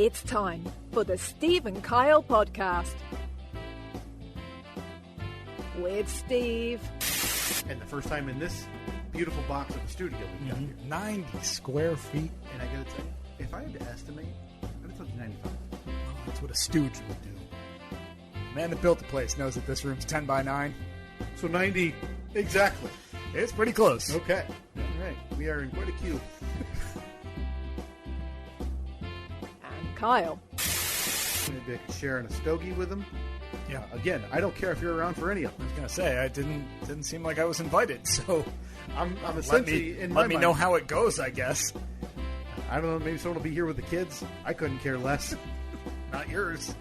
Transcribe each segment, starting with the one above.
It's time for the Steve and Kyle podcast. With Steve. And the first time in this beautiful box of the studio we've got here. 90 square feet. And I gotta tell you, if I had to estimate, I'd have told you 95. Oh, that's what a stooge would do. The man that built the place knows that this room's 10 by 9. So 90, exactly. It's pretty close. Okay. All right. We are in quite a queue. And Kyle. Maybe sharing a stogie with him. Yeah. Again, I don't care if you're around for any of I them. was gonna say I didn't seem like I was invited, so I'm essentially in my let me mind, know how it goes. I guess I don't know. Maybe someone will be here with the kids. I couldn't care less. not yours.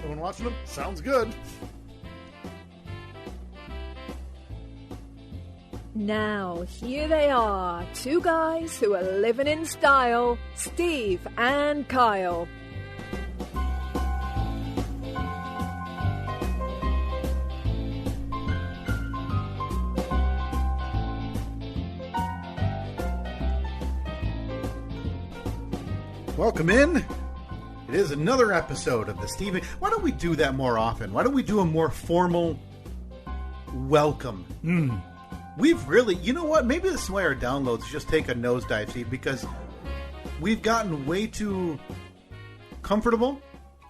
Someone watching them? Sounds good. Now, here they are, two guys who are living in style, Steve and Kyle. Welcome in. It is another episode of the Steve. Why don't we do that more often? Why don't we do a more formal welcome? We've really, you know what? Maybe this is why our downloads just take a nosedive, Steve, because we've gotten way too comfortable,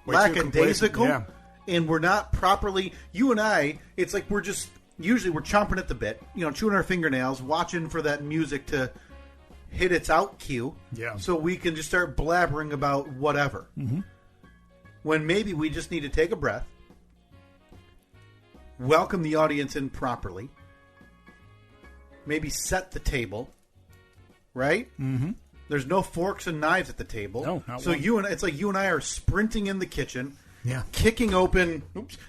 lackadaisical, yeah. And we're not properly. You and I, it's like we're just usually we're chomping at the bit, chewing our fingernails, watching for that music to hit its out cue, so we can just start blabbering about whatever. Mm-hmm. When maybe we just need to take a breath, welcome the audience in properly, maybe set the table, right? Mm-hmm. There's no forks and knives at the table, no, not so one. it's like you and I are sprinting in the kitchen, kicking open,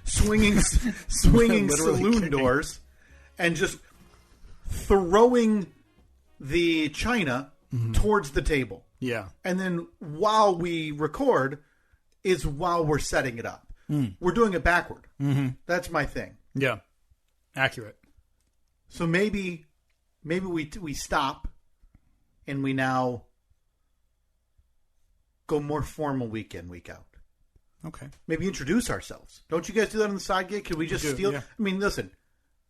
swinging saloon doors, and just throwing the china towards the table. Yeah. And then while we record is while we're setting it up. We're doing it backward. Mm-hmm. That's my thing. Yeah. Accurate. So maybe we stop and we now go more formal week in, week out. Okay. Maybe introduce ourselves. Don't you guys do that on the side gig? Can we just steal? Yeah. I mean, listen.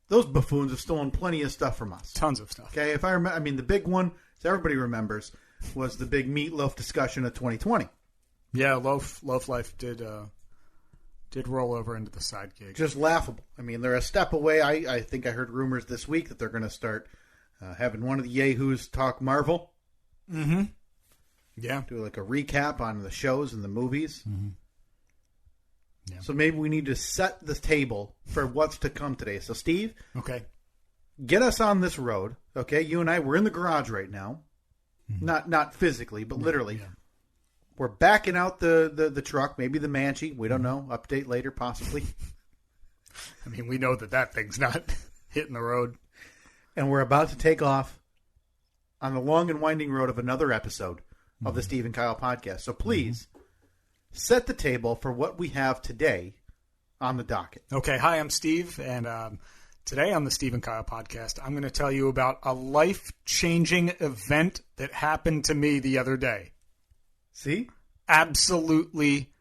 Those buffoons have stolen plenty of stuff from us. Tons of stuff. Okay, if I remember, the big one, as everybody remembers, was the big meatloaf discussion of 2020. Yeah, Loaf Life did roll over into the side gig. Just laughable. They're a step away. I think I heard rumors this week that they're going to start having one of the yahoos talk Marvel. Mm-hmm. Yeah. Do like a recap on the shows and the movies. Mm-hmm. Yeah. So maybe we need to set the table for what's to come today. So, Steve, okay, get us on this road. Okay, you and I, we're in the garage right now, not physically, but literally. Yeah. We're backing out the truck, maybe the Manchee. We don't know. Update later, possibly. We know that thing's not hitting the road, and we're about to take off on the long and winding road of another episode of the Steve and Kyle podcast. So, please. Set the table for what we have today on the docket. Okay. Hi, I'm Steve, and today on the Steve and Kyle podcast, I'm going to tell you about a life-changing event that happened to me the other day. See? Absolutely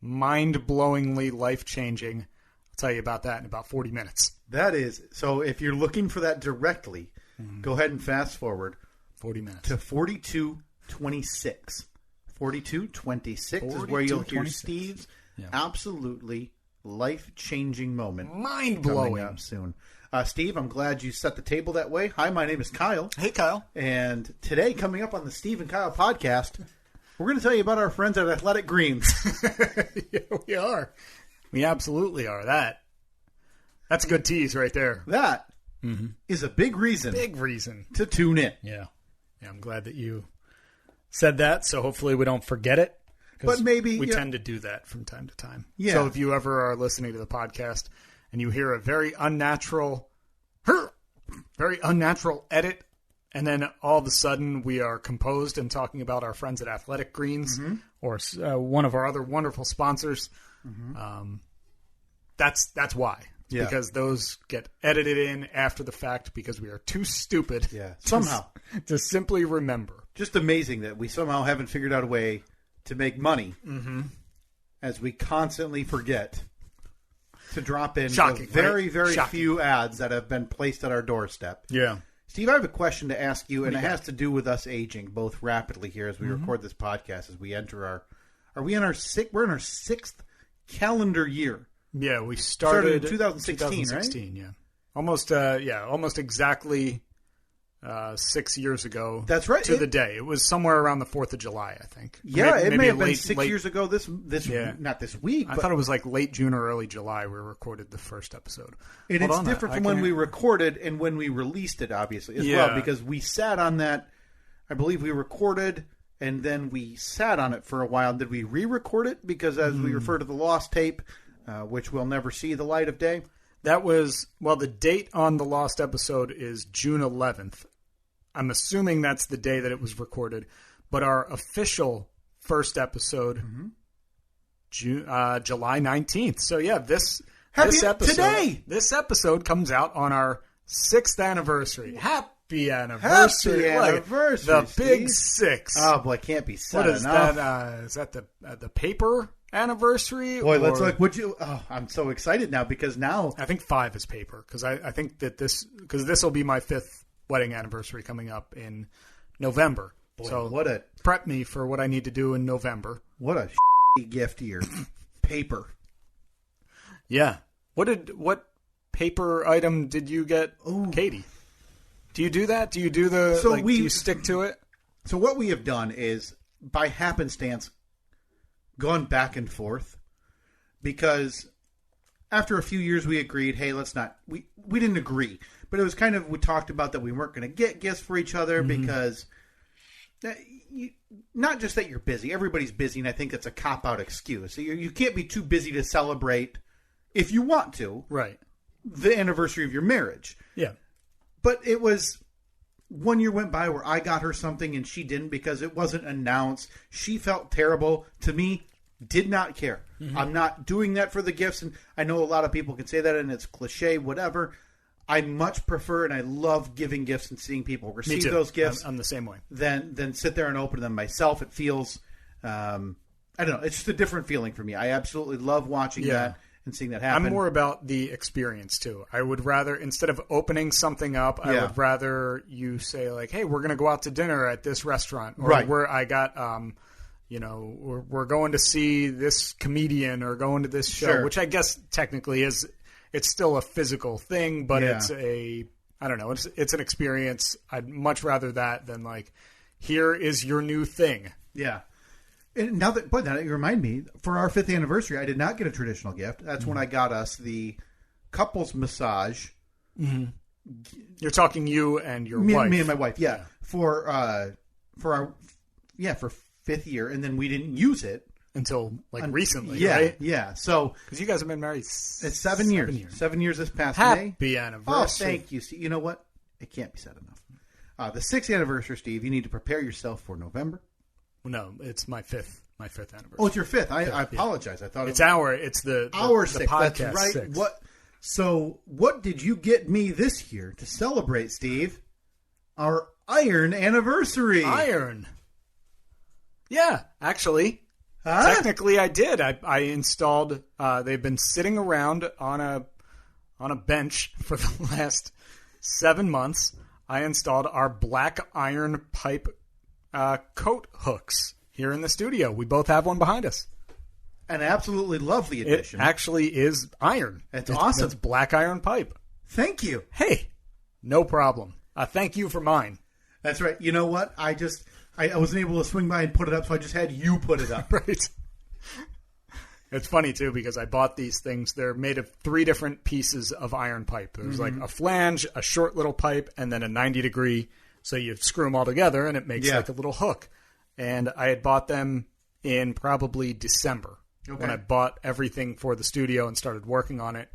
mind-blowingly life-changing. I'll tell you about that in about 40 minutes. That is. So if you're looking for that directly, go ahead and fast forward 40 minutes to 42:26. 42:26 is where you'll hear Steve's absolutely life-changing moment. Mind-blowing. Coming up soon. Steve, I'm glad you set the table that way. Hi, my name is Kyle. Hey, Kyle. And today, coming up on the Steve and Kyle podcast, we're going to tell you about our friends at Athletic Greens. Yeah, we are. We absolutely are. That's a good tease right there. That is a big reason. To tune in. Yeah. I'm glad that you said that, so hopefully we don't forget it. But maybe we tend to do that from time to time. Yeah. So if you ever are listening to the podcast and you hear a very unnatural edit, and then all of a sudden we are composed and talking about our friends at Athletic Greens or one of our other wonderful sponsors, that's why. Yeah. Because those get edited in after the fact because we are too stupid somehow to simply remember. Just amazing that we somehow haven't figured out a way to make money, as we constantly forget to drop in Shocking, the very, right? very Shocking. few ads that have been placed at our doorstep. Yeah. Steve, I have a question to ask you, and it has to do with us aging both rapidly here as we record this podcast, as we enter our... we're in our sixth calendar year. Yeah, we started in 2016, right? Yeah. Almost exactly 6 years ago. That's right. To the day. It was somewhere around the 4th of July, I think. Yeah, it may have been 6 years ago not this week. I thought it was like late June or early July we recorded the first episode. And it's different from when we recorded and when we released it, obviously, as well, because we sat on that. I believe we recorded and then we sat on it for a while. Did we re-record it? Because as we refer to the lost tape, which will never see the light of day. That was, the date on the lost episode is June 11th. I'm assuming that's the day that it was recorded. But our official first episode, July 19th. So, this episode comes out on our 6th anniversary. Happy anniversary. Happy anniversary, the Steve. big 6. Oh, boy, it can't be said What is enough. that? Is that the paper anniversary? Boy, let's look. I'm so excited now because now I think 5 is paper because I think that this will be my 5th wedding anniversary coming up in November. Boy, so prep me for what I need to do in November. What a gift here. Paper. Yeah. What paper item did you get, Katie? Do you do that? Do you do do you stick to it? So what we have done is, by happenstance, gone back and forth because after a few years we agreed, hey, let's not. We didn't agree, but it was kind of, we talked about that we weren't going to get gifts for each other because not just that you're busy. Everybody's busy, and I think that's a cop-out excuse. So you can't be too busy to celebrate if you want to. Right. The anniversary of your marriage. Yeah. But it was 1 year went by where I got her something and she didn't because it wasn't announced. She felt terrible. To me, did not care. I'm not doing that for the gifts. And I know a lot of people can say that and it's cliche, whatever. I much prefer and I love giving gifts and seeing people receive those gifts. I'm the same way. Than sit there and open them myself. It feels, I don't know, it's just a different feeling for me. I absolutely love watching that. And seeing that happen. I'm more about the experience too. I would rather, instead of opening something up, I would rather you say like, "Hey, we're going to go out to dinner at this restaurant," or we're going to see this comedian or going to this show, which I guess technically it's still a physical thing, but it's it's an experience. I'd much rather that than like, here is your new thing. Yeah. And now that you remind me, for our 5th anniversary, I did not get a traditional gift. That's when I got us the couples massage. Mm-hmm. You're talking you and your wife. Me and my wife, yeah. For our 5th year, and then we didn't use it until recently, right? Yeah. So because you guys have been married, it's 7 years. 7 years this past May. Happy anniversary! Oh, thank you. You know what? It can't be said enough. The 6th anniversary, Steve. You need to prepare yourself for November. No, it's my 5th anniversary. Oh, it's your 5th. I apologize. I thought it's our 6th. That's right. 6th. What did you get me this year to celebrate, Steve? Our iron anniversary. Iron. Yeah, actually, technically, I did. I installed. They've been sitting around on a bench for the last 7 months. I installed our black iron pipe coat hooks here in the studio. We both have one behind us. An absolutely lovely addition. It actually is iron. It's awesome. It's black iron pipe. Thank you. Hey, no problem. Thank you for mine. That's right. You know what? I wasn't able to swing by and put it up, so I just had you put it up. Right. It's funny, too, because I bought these things. They're made of 3 different pieces of iron pipe. There's like a flange, a short little pipe, and then a 90-degree. So you screw them all together, and it makes like a little hook. And I had bought them in probably December when I bought everything for the studio and started working on it.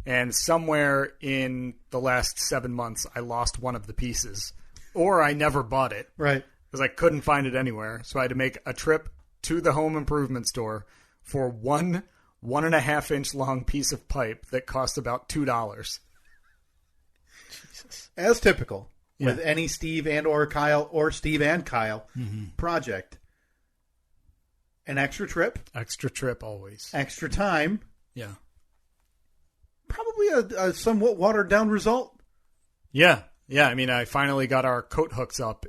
And somewhere in the last 7 months, I lost one of the pieces. Or I never bought it. Right. Because I couldn't find it anywhere. So I had to make a trip to the home improvement store for one 1.5-inch long piece of pipe that cost about $2. Jesus. As typical. With any Steve and or Kyle or Steve and Kyle project. An extra trip. Extra trip always. Extra time. Yeah. Probably a somewhat watered down result. Yeah. Yeah. I mean, I finally got our coat hooks up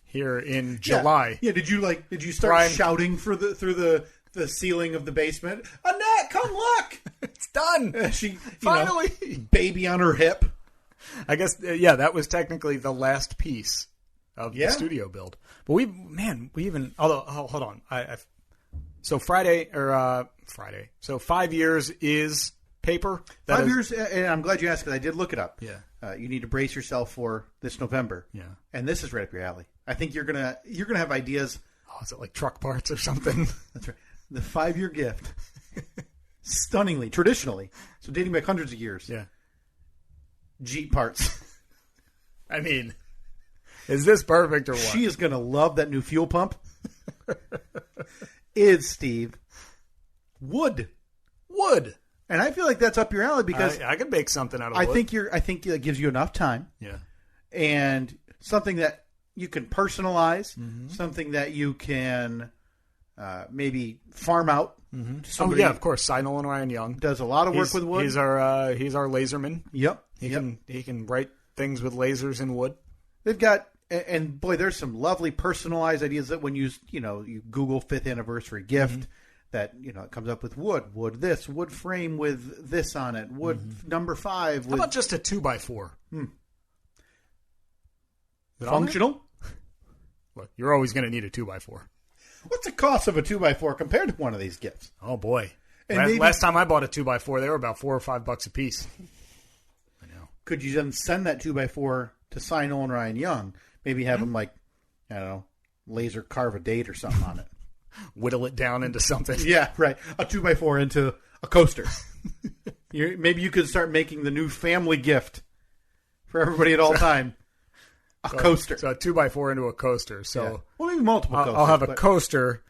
here in July. Yeah. Did you start shouting through the ceiling of the basement? Annette, come look! It's done. She finally baby on her hip. I guess that was technically the last piece of the studio build. But we even hold on. So Friday. So 5 years is paper. 5 years, and I'm glad you asked because I did look it up. Yeah. You need to brace yourself for this November. Yeah. And this is right up your alley. I think you're gonna have ideas. Oh, is it like truck parts or something? That's right. The 5-year gift. Stunningly, traditionally. So dating back hundreds of years. Yeah. Jeep parts. I mean, is this perfect or what? She is going to love that new fuel pump. Is, Steve, wood. And I feel like that's up your alley because I could make something out of wood. I think it gives you enough time. Yeah. And something that you can personalize, something that you can maybe farm out. Oh yeah, of course. Nolan Ryan Young does a lot of work with wood. He's our laserman. Yep. He can write things with lasers in wood. They've got, and boy, there's some lovely personalized ideas that when you Google 5th anniversary gift, that it comes up with wood this, wood frame with this on it, wood number 5. How about just a 2x4? Functional? Look, you're always going to need a 2x4. What's the cost of a 2x4 compared to one of these gifts? Oh boy! And last time I bought a 2x4, they were about $4 or $5 a piece. I know. Could you then send that 2x4 to Cy Nolan Ryan Young? Maybe have him laser carve a date or something on it. Whittle it down into something. Yeah, right. A 2x4 into a coaster. Maybe you could start making the new family gift for everybody at all time. Coaster. So a 2x4 into a coaster. So well, maybe multiple coasters. I'll have a coaster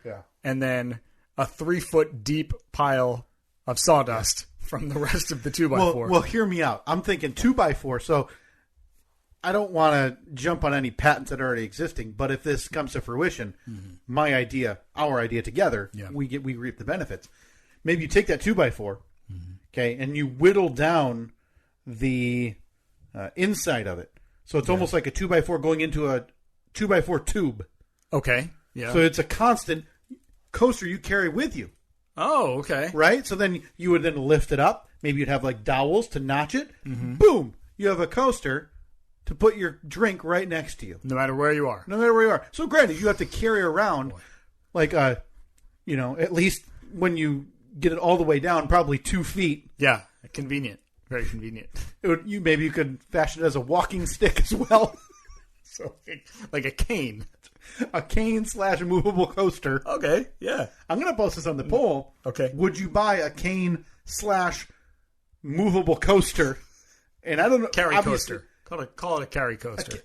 and then a 3-foot deep pile of sawdust from the rest of the 2x4. Well, hear me out. I'm thinking 2x4. So I don't want to jump on any patents that are already existing, but if this comes to fruition, my idea, our idea together, we reap the benefits. Maybe you take that 2x4, okay, and you whittle down the inside of it. So it's almost like a 2x4 going into a 2x4 tube. Okay. Yeah. So it's a constant coaster you carry with you. Oh, okay. Right? So then you would then lift it up. Maybe you'd have like dowels to notch it. Boom! You have a coaster to put your drink right next to you. No matter where you are. No matter where you are. So granted, you have to carry around at least when you get it all the way down, probably 2 feet. Yeah. Convenient. Very convenient. Maybe you could fashion it as a walking stick as well. So like a cane. A cane / movable coaster. Okay, yeah. I'm going to post this on the poll. Okay. Would you buy a cane / movable coaster? And I don't know. Carry coaster. Call it a carry coaster.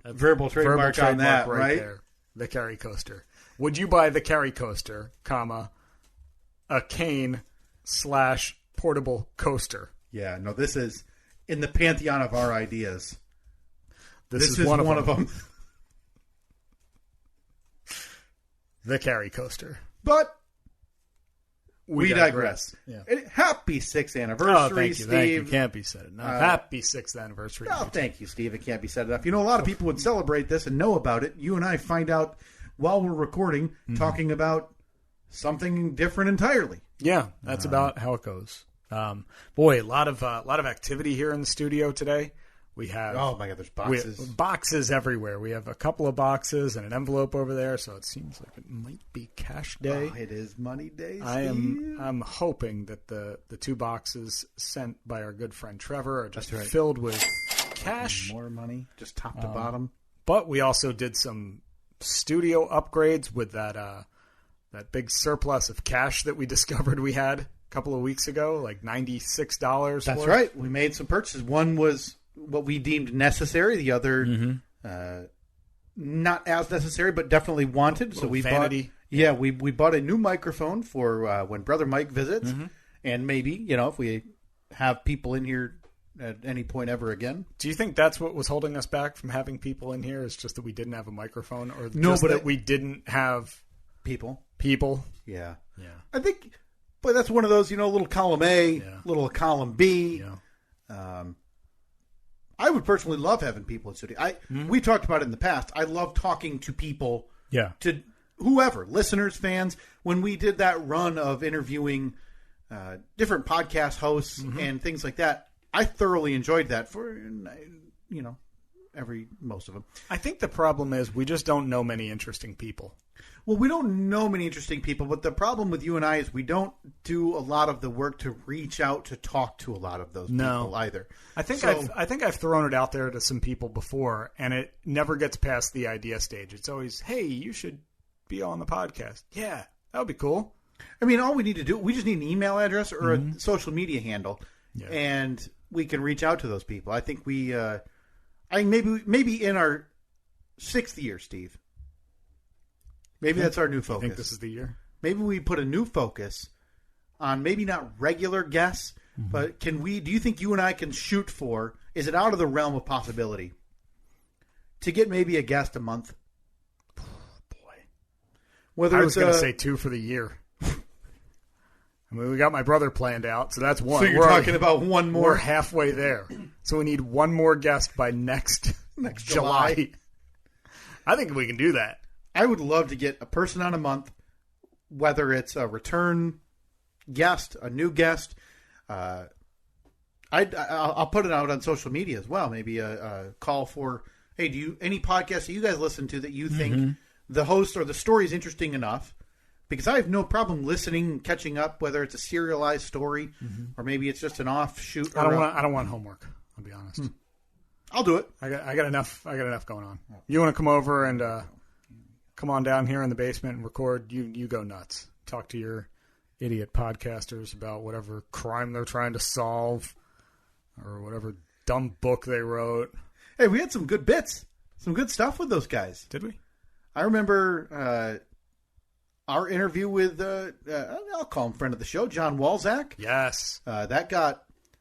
Verbal trademark on that, right? There. The carry coaster. Would you buy the carry coaster, a cane / portable coaster? Yeah, no, this is in the pantheon of our ideas. This is one of them. The carry coaster. But we digress. Yeah. Happy 6th anniversary, thank you, Steve. Thank you. Can't be said enough. Happy 6th anniversary. Oh, thank you, Steve. It can't be said enough. A lot of people would celebrate this and know about it. You and I find out while we're recording, talking about something different entirely. Yeah, that's about how it goes. Boy, a lot of activity here in the studio today. We have there's boxes. Boxes everywhere. We have a couple of boxes and an envelope over there, so it seems like it might be cash day. Oh, it is money day, Steve. I'm hoping that the 2 boxes sent by our good friend Trevor are just filled with cash. More money, just top to bottom. But we also did some studio upgrades with that big surplus of cash that we discovered we had a couple of weeks ago, like $96. That's right. We made some purchases. One was what we deemed necessary. The other, not as necessary, but definitely wanted. So we vanity. We bought a new microphone for when Brother Mike visits, and maybe if we have people in here at any point ever again. Do you think that's what was holding us back from having people in here? Is just that we didn't have a microphone, or no, just that we didn't have people people. Yeah. Yeah. I think, but that's one of those, little column A, little column B. Yeah. I would personally love having people in studio. We talked about it in the past. I love talking to people. Yeah. To whoever, listeners, fans. When we did that run of interviewing different podcast hosts and things like that, I thoroughly enjoyed that for, most of them. I think the problem is we just don't know many interesting people. Well, we don't know many interesting people, but the problem with you and I is we don't do a lot of the work to reach out to talk to a lot of those people either. I think I've thrown it out there to some people before, and it never gets past the idea stage. It's always, hey, you should be on the podcast. Yeah, that would be cool. I mean, all we need to do, we just need an email address or a social media handle, and we can reach out to those people. I think maybe in our 6th year, Steve. Maybe that's our new focus. I think this is the year. Maybe we put a new focus on maybe not regular guests, but do you think you and I can shoot for, is it out of the realm of possibility to get maybe a guest a month? Oh, boy. I was going to say 2 for the year. I mean, we got my brother planned out, so that's 1. So you're talking about 1 more? We're halfway there. So we need 1 more guest by next July. I think we can do that. I would love to get a person on a month, whether it's a return guest, a new guest. I'll put it out on social media as well. Maybe a call for, hey, any podcasts that you guys listen to that you think the host or the story is interesting enough? Because I have no problem listening, catching up, whether it's a serialized story or maybe it's just an offshoot. I don't want homework. I'll be honest. I'll do it. I got enough going on. You want to come over and come on down here in the basement and record? You go nuts. Talk to your idiot podcasters about whatever crime they're trying to solve or whatever dumb book they wrote. Hey, we had some good bits, some good stuff with those guys. Did we? I remember our interview with, I'll call him friend of the show, John Walzak. Yes. That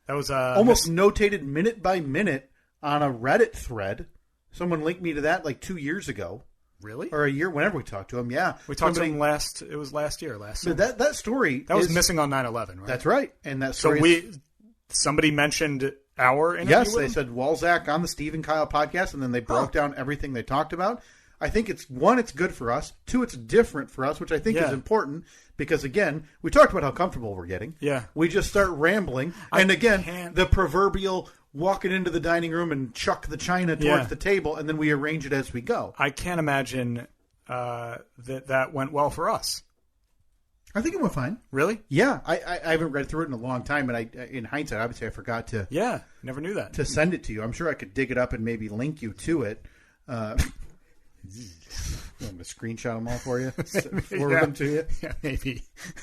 was almost notated minute by minute on a Reddit thread. Someone linked me to that like 2 years ago. Really? Or a year, whenever we talked to him, yeah. We talked to him last year. So that story... That was missing on 9/11, right? That's right. And that story... So somebody mentioned our interview Yes, with they him? said Walzak on the Steve and Kyle podcast, and then they broke down everything they talked about. I think it's good for us. 2, it's different for us, which I think is important because, again, we talked about how comfortable we're getting. Yeah. We just start rambling. The proverbial walking into the dining room and chuck the china towards the table, and then we arrange it as we go. I can't imagine that went well for us. I think it went fine. Really? Yeah. I haven't read through it in a long time, and in hindsight, obviously, I forgot to... Yeah, never knew that. To send it to you. I'm sure I could dig it up and maybe link you to it. I'm going to screenshot them all for you. Forward them to you. Yeah, maybe.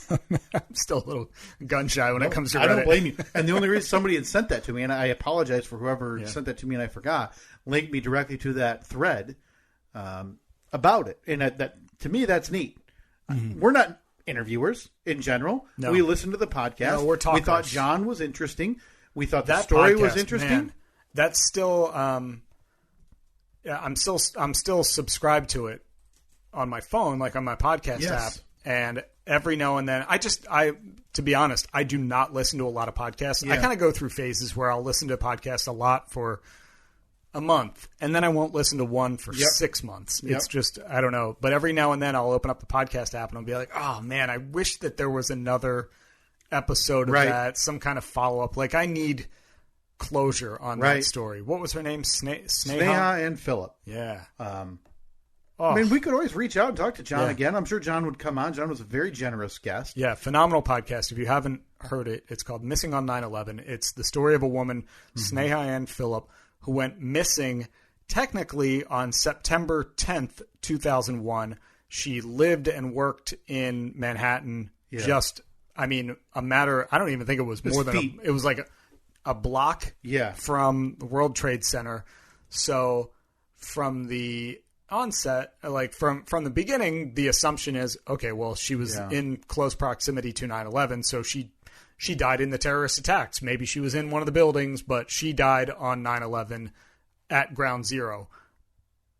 I'm still a little gun shy when it comes to Reddit. I don't blame you. And the only reason somebody had sent that to me, and I apologize for whoever sent that to me and I forgot, linked me directly to that thread about it. And that to me, that's neat. We're not interviewers in general. No. We listen to the podcast. No, we're talkers. We thought John was interesting. We thought the story was interesting. Man, that's still... I'm still subscribed to it on my phone, like on my podcast app. And every now and then, to be honest, I do not listen to a lot of podcasts. Yeah. I kind of go through phases where I'll listen to a podcast a lot for a month, and then I won't listen to one for 6 months. It's just, I don't know. But every now and then I'll open up the podcast app and I'll be like, oh man, I wish that there was another episode of that, some kind of follow-up. Like I need closure on that story. What was her name? Sneha and Philip. Yeah. I mean, we could always reach out and talk to John again. I'm sure John would come on. John was a very generous guest. Yeah, phenomenal podcast. If you haven't heard it, it's called Missing on 9/11. It's the story of a woman, Sneha and Philip, who went missing technically on September 10th, 2001. She lived and worked in Manhattan just, I mean, I don't even think it was more than, it was like a block from the World Trade Center. So from the onset, like from the beginning, the assumption is, okay, well, she was in close proximity to 9/11, so she died in the terrorist attacks. Maybe she was in one of the buildings, but she died on 9/11 at ground zero.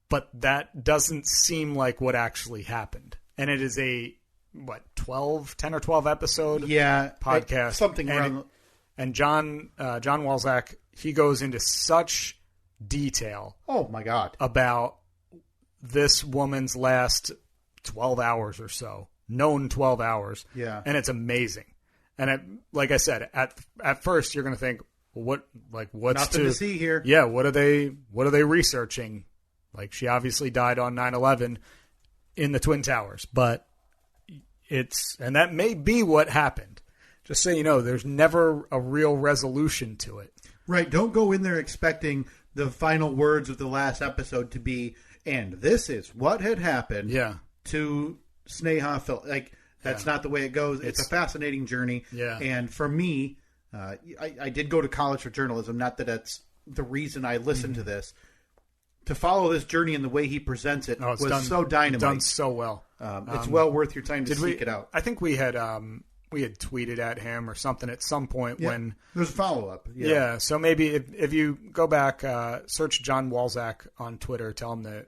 But that doesn't seem like what actually happened. And it is a 10 or 12 episode podcast. Something around. And John Walzak, he goes into such detail. Oh, my God. About this woman's last 12 hours or so. Known 12 hours. Yeah. And it's amazing. And like I said, at first you're going to think, what's nothing to see here? Yeah, what are they researching? Like, she obviously died on 9/11 in the Twin Towers, but and that may be what happened. Just so you know, there's never a real resolution to it. Right. Don't go in there expecting the final words of the last episode to be, and this is what had happened to Sneha Phil. Like, that's not the way it goes. It's a fascinating journey. Yeah. And for me, I did go to college for journalism. Not that that's the reason I listened to this. To follow this journey and the way he presents it was so dynamite. Done so well. It's well worth your time to seek it out. I think we had tweeted at him or something at some point when there's a follow up. Yeah. So maybe if you go back, search John Walzak on Twitter, tell him that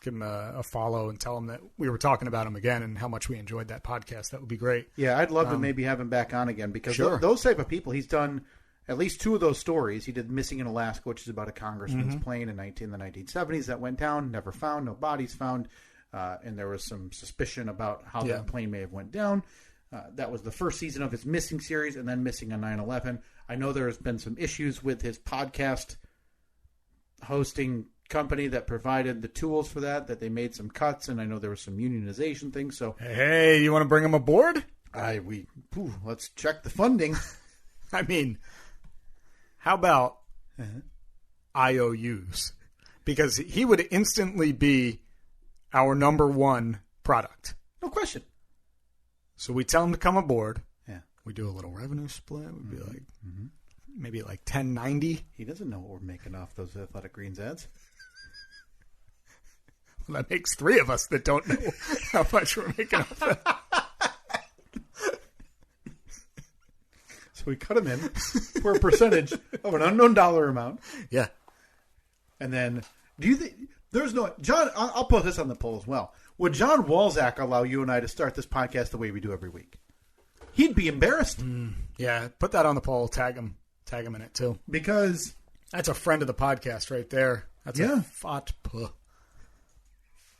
give him a follow and tell him that we were talking about him again and how much we enjoyed that podcast. That would be great. Yeah, I'd love to maybe have him back on again because those type of people, he's done at least 2 of those stories. He did Missing in Alaska, which is about a congressman's plane in the 1970s that went down, never found, no bodies found, and there was some suspicion about how that plane may have went down. That was the first season of his Missing series, and then Missing on 9/11. I know there has been some issues with his podcast hosting company that provided the tools for that they made some cuts, and I know there was some unionization things. So, hey, you want to bring him aboard? Let's check the funding. I mean, how about IOUs? Because he would instantly be our number one product. No question. So we tell him to come aboard. Yeah. We do a little revenue split. We'd be like, maybe like 1090. He doesn't know what we're making off those Athletic Greens ads. Well, that makes 3 of us that don't know how much we're making off that. So we cut them in for a percentage of an unknown dollar amount. Yeah. And then, do you think there's no John? I'll put this on the poll as well. Would John Walzak allow you and I to start this podcast the way we do every week? He'd be embarrassed. Yeah, put that on the poll. Tag him in it too. Because that's a friend of the podcast right there. That's a FOTP.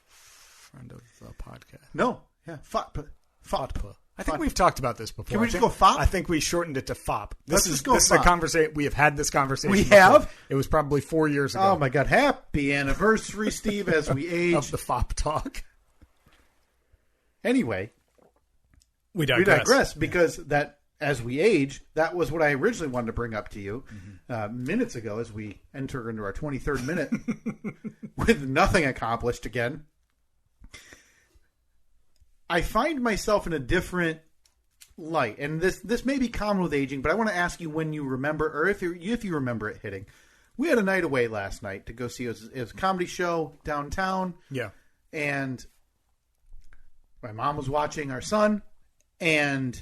Friend of the podcast. No, FOTP. I think we've talked about this before. Can we just go FOP? I think we shortened it to FOP. This is a conversation. We have had this conversation. We before. have? It was probably 4 years ago. Oh, my God. Happy anniversary, Steve, as we age. Of the FOP talk. Anyway. We digress because that, as we age, that was what I originally wanted to bring up to you minutes ago as we enter into our 23rd minute with nothing accomplished again. I find myself in a different light, and this may be common with aging, but I want to ask you when you remember, or if you remember it hitting. We had a night away last night to go see it was a comedy show downtown. Yeah. And my mom was watching our son, and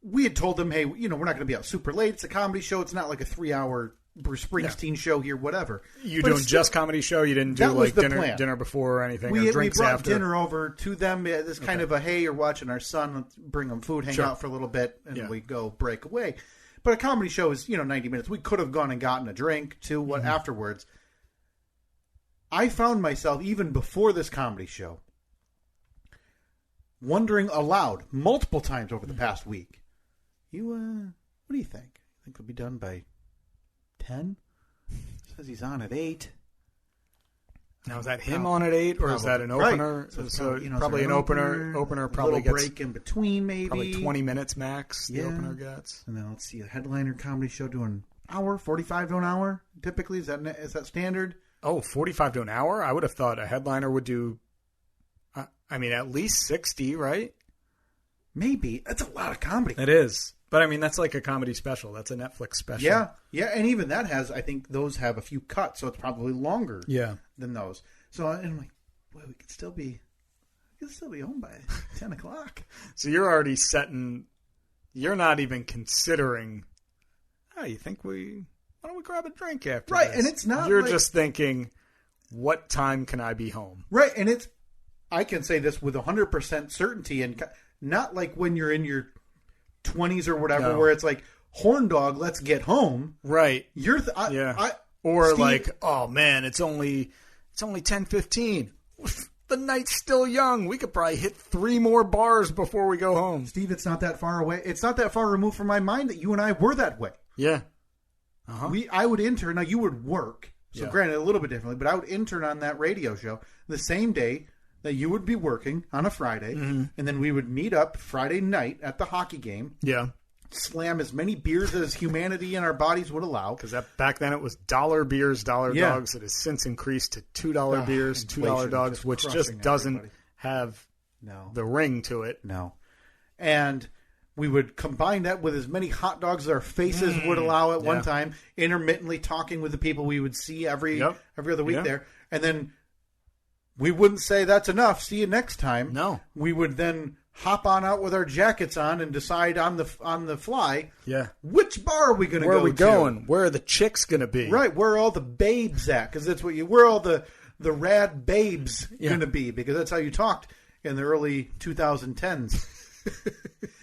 we had told them, hey, we're not going to be out super late. It's a comedy show. It's not like a 3-hour Bruce Springsteen show here, whatever. You doing just comedy show? You didn't do like dinner before or anything? We drinks brought after? Dinner over to them. This kind of a, hey, you're watching our son. Let's bring them food, hang out for a little bit, and we go break away. But a comedy show is 90 minutes. We could have gone and gotten a drink too. Afterwards? I found myself even before this comedy show wondering aloud multiple times over the past week. What do you think? Think it'll be done by 10? Says he's on at 8. Now, is that him on at 8, or probably, is that an opener? Right. So probably an opener. Opener probably a little gets break in between, maybe. Probably 20 minutes max, the opener gets. And then let's see, a headliner comedy show doing an hour, 45 to an hour, typically. Is that standard? Oh, 45 to an hour? I would have thought a headliner would do, at least 60, right? Maybe. That's a lot of comedy. It is. But, that's like a comedy special. That's a Netflix special. Yeah, and even that I think those have a few cuts, so it's probably longer than those. So I'm like, boy, we could still be home by 10 o'clock. So you're already you're not even considering, you think why don't we grab a drink after this? And it's not You're just thinking, what time can I be home? Right, and I can say this with 100% certainty, and not like when you're in your 20s or whatever, where it's like, horn dog, let's get home. Right. Steve, like, oh man, it's only 10:15. The night's still young. We could probably hit 3 more bars before we go home. Steve, it's not that far away. It's not that far removed from my mind that you and I were that way. Yeah. Uh-huh. I would intern. Now, you would work. So granted, a little bit differently, but I would intern on that radio show the same day that you would be working on a Friday. Mm-hmm. And then we would meet up Friday night at the hockey game. Yeah. Slam as many beers as humanity and our bodies would allow. Because back then it was $1 beers, $1 dogs. It has since increased to $2 beers, $2 dogs, which just doesn't have the ring to it. No. And we would combine that with as many hot dogs as our faces would allow at one time, intermittently talking with the people we would see every other week there. And then we wouldn't say that's enough. See you next time. No. We would then hop on out with our jackets on and decide on the fly. Yeah. Which bar are we going to go to? Where are we going? Where are the chicks going to be? Right. Where are all the babes at? Because that's where are all the rad babes going to be? Because that's how you talked in the early 2010s.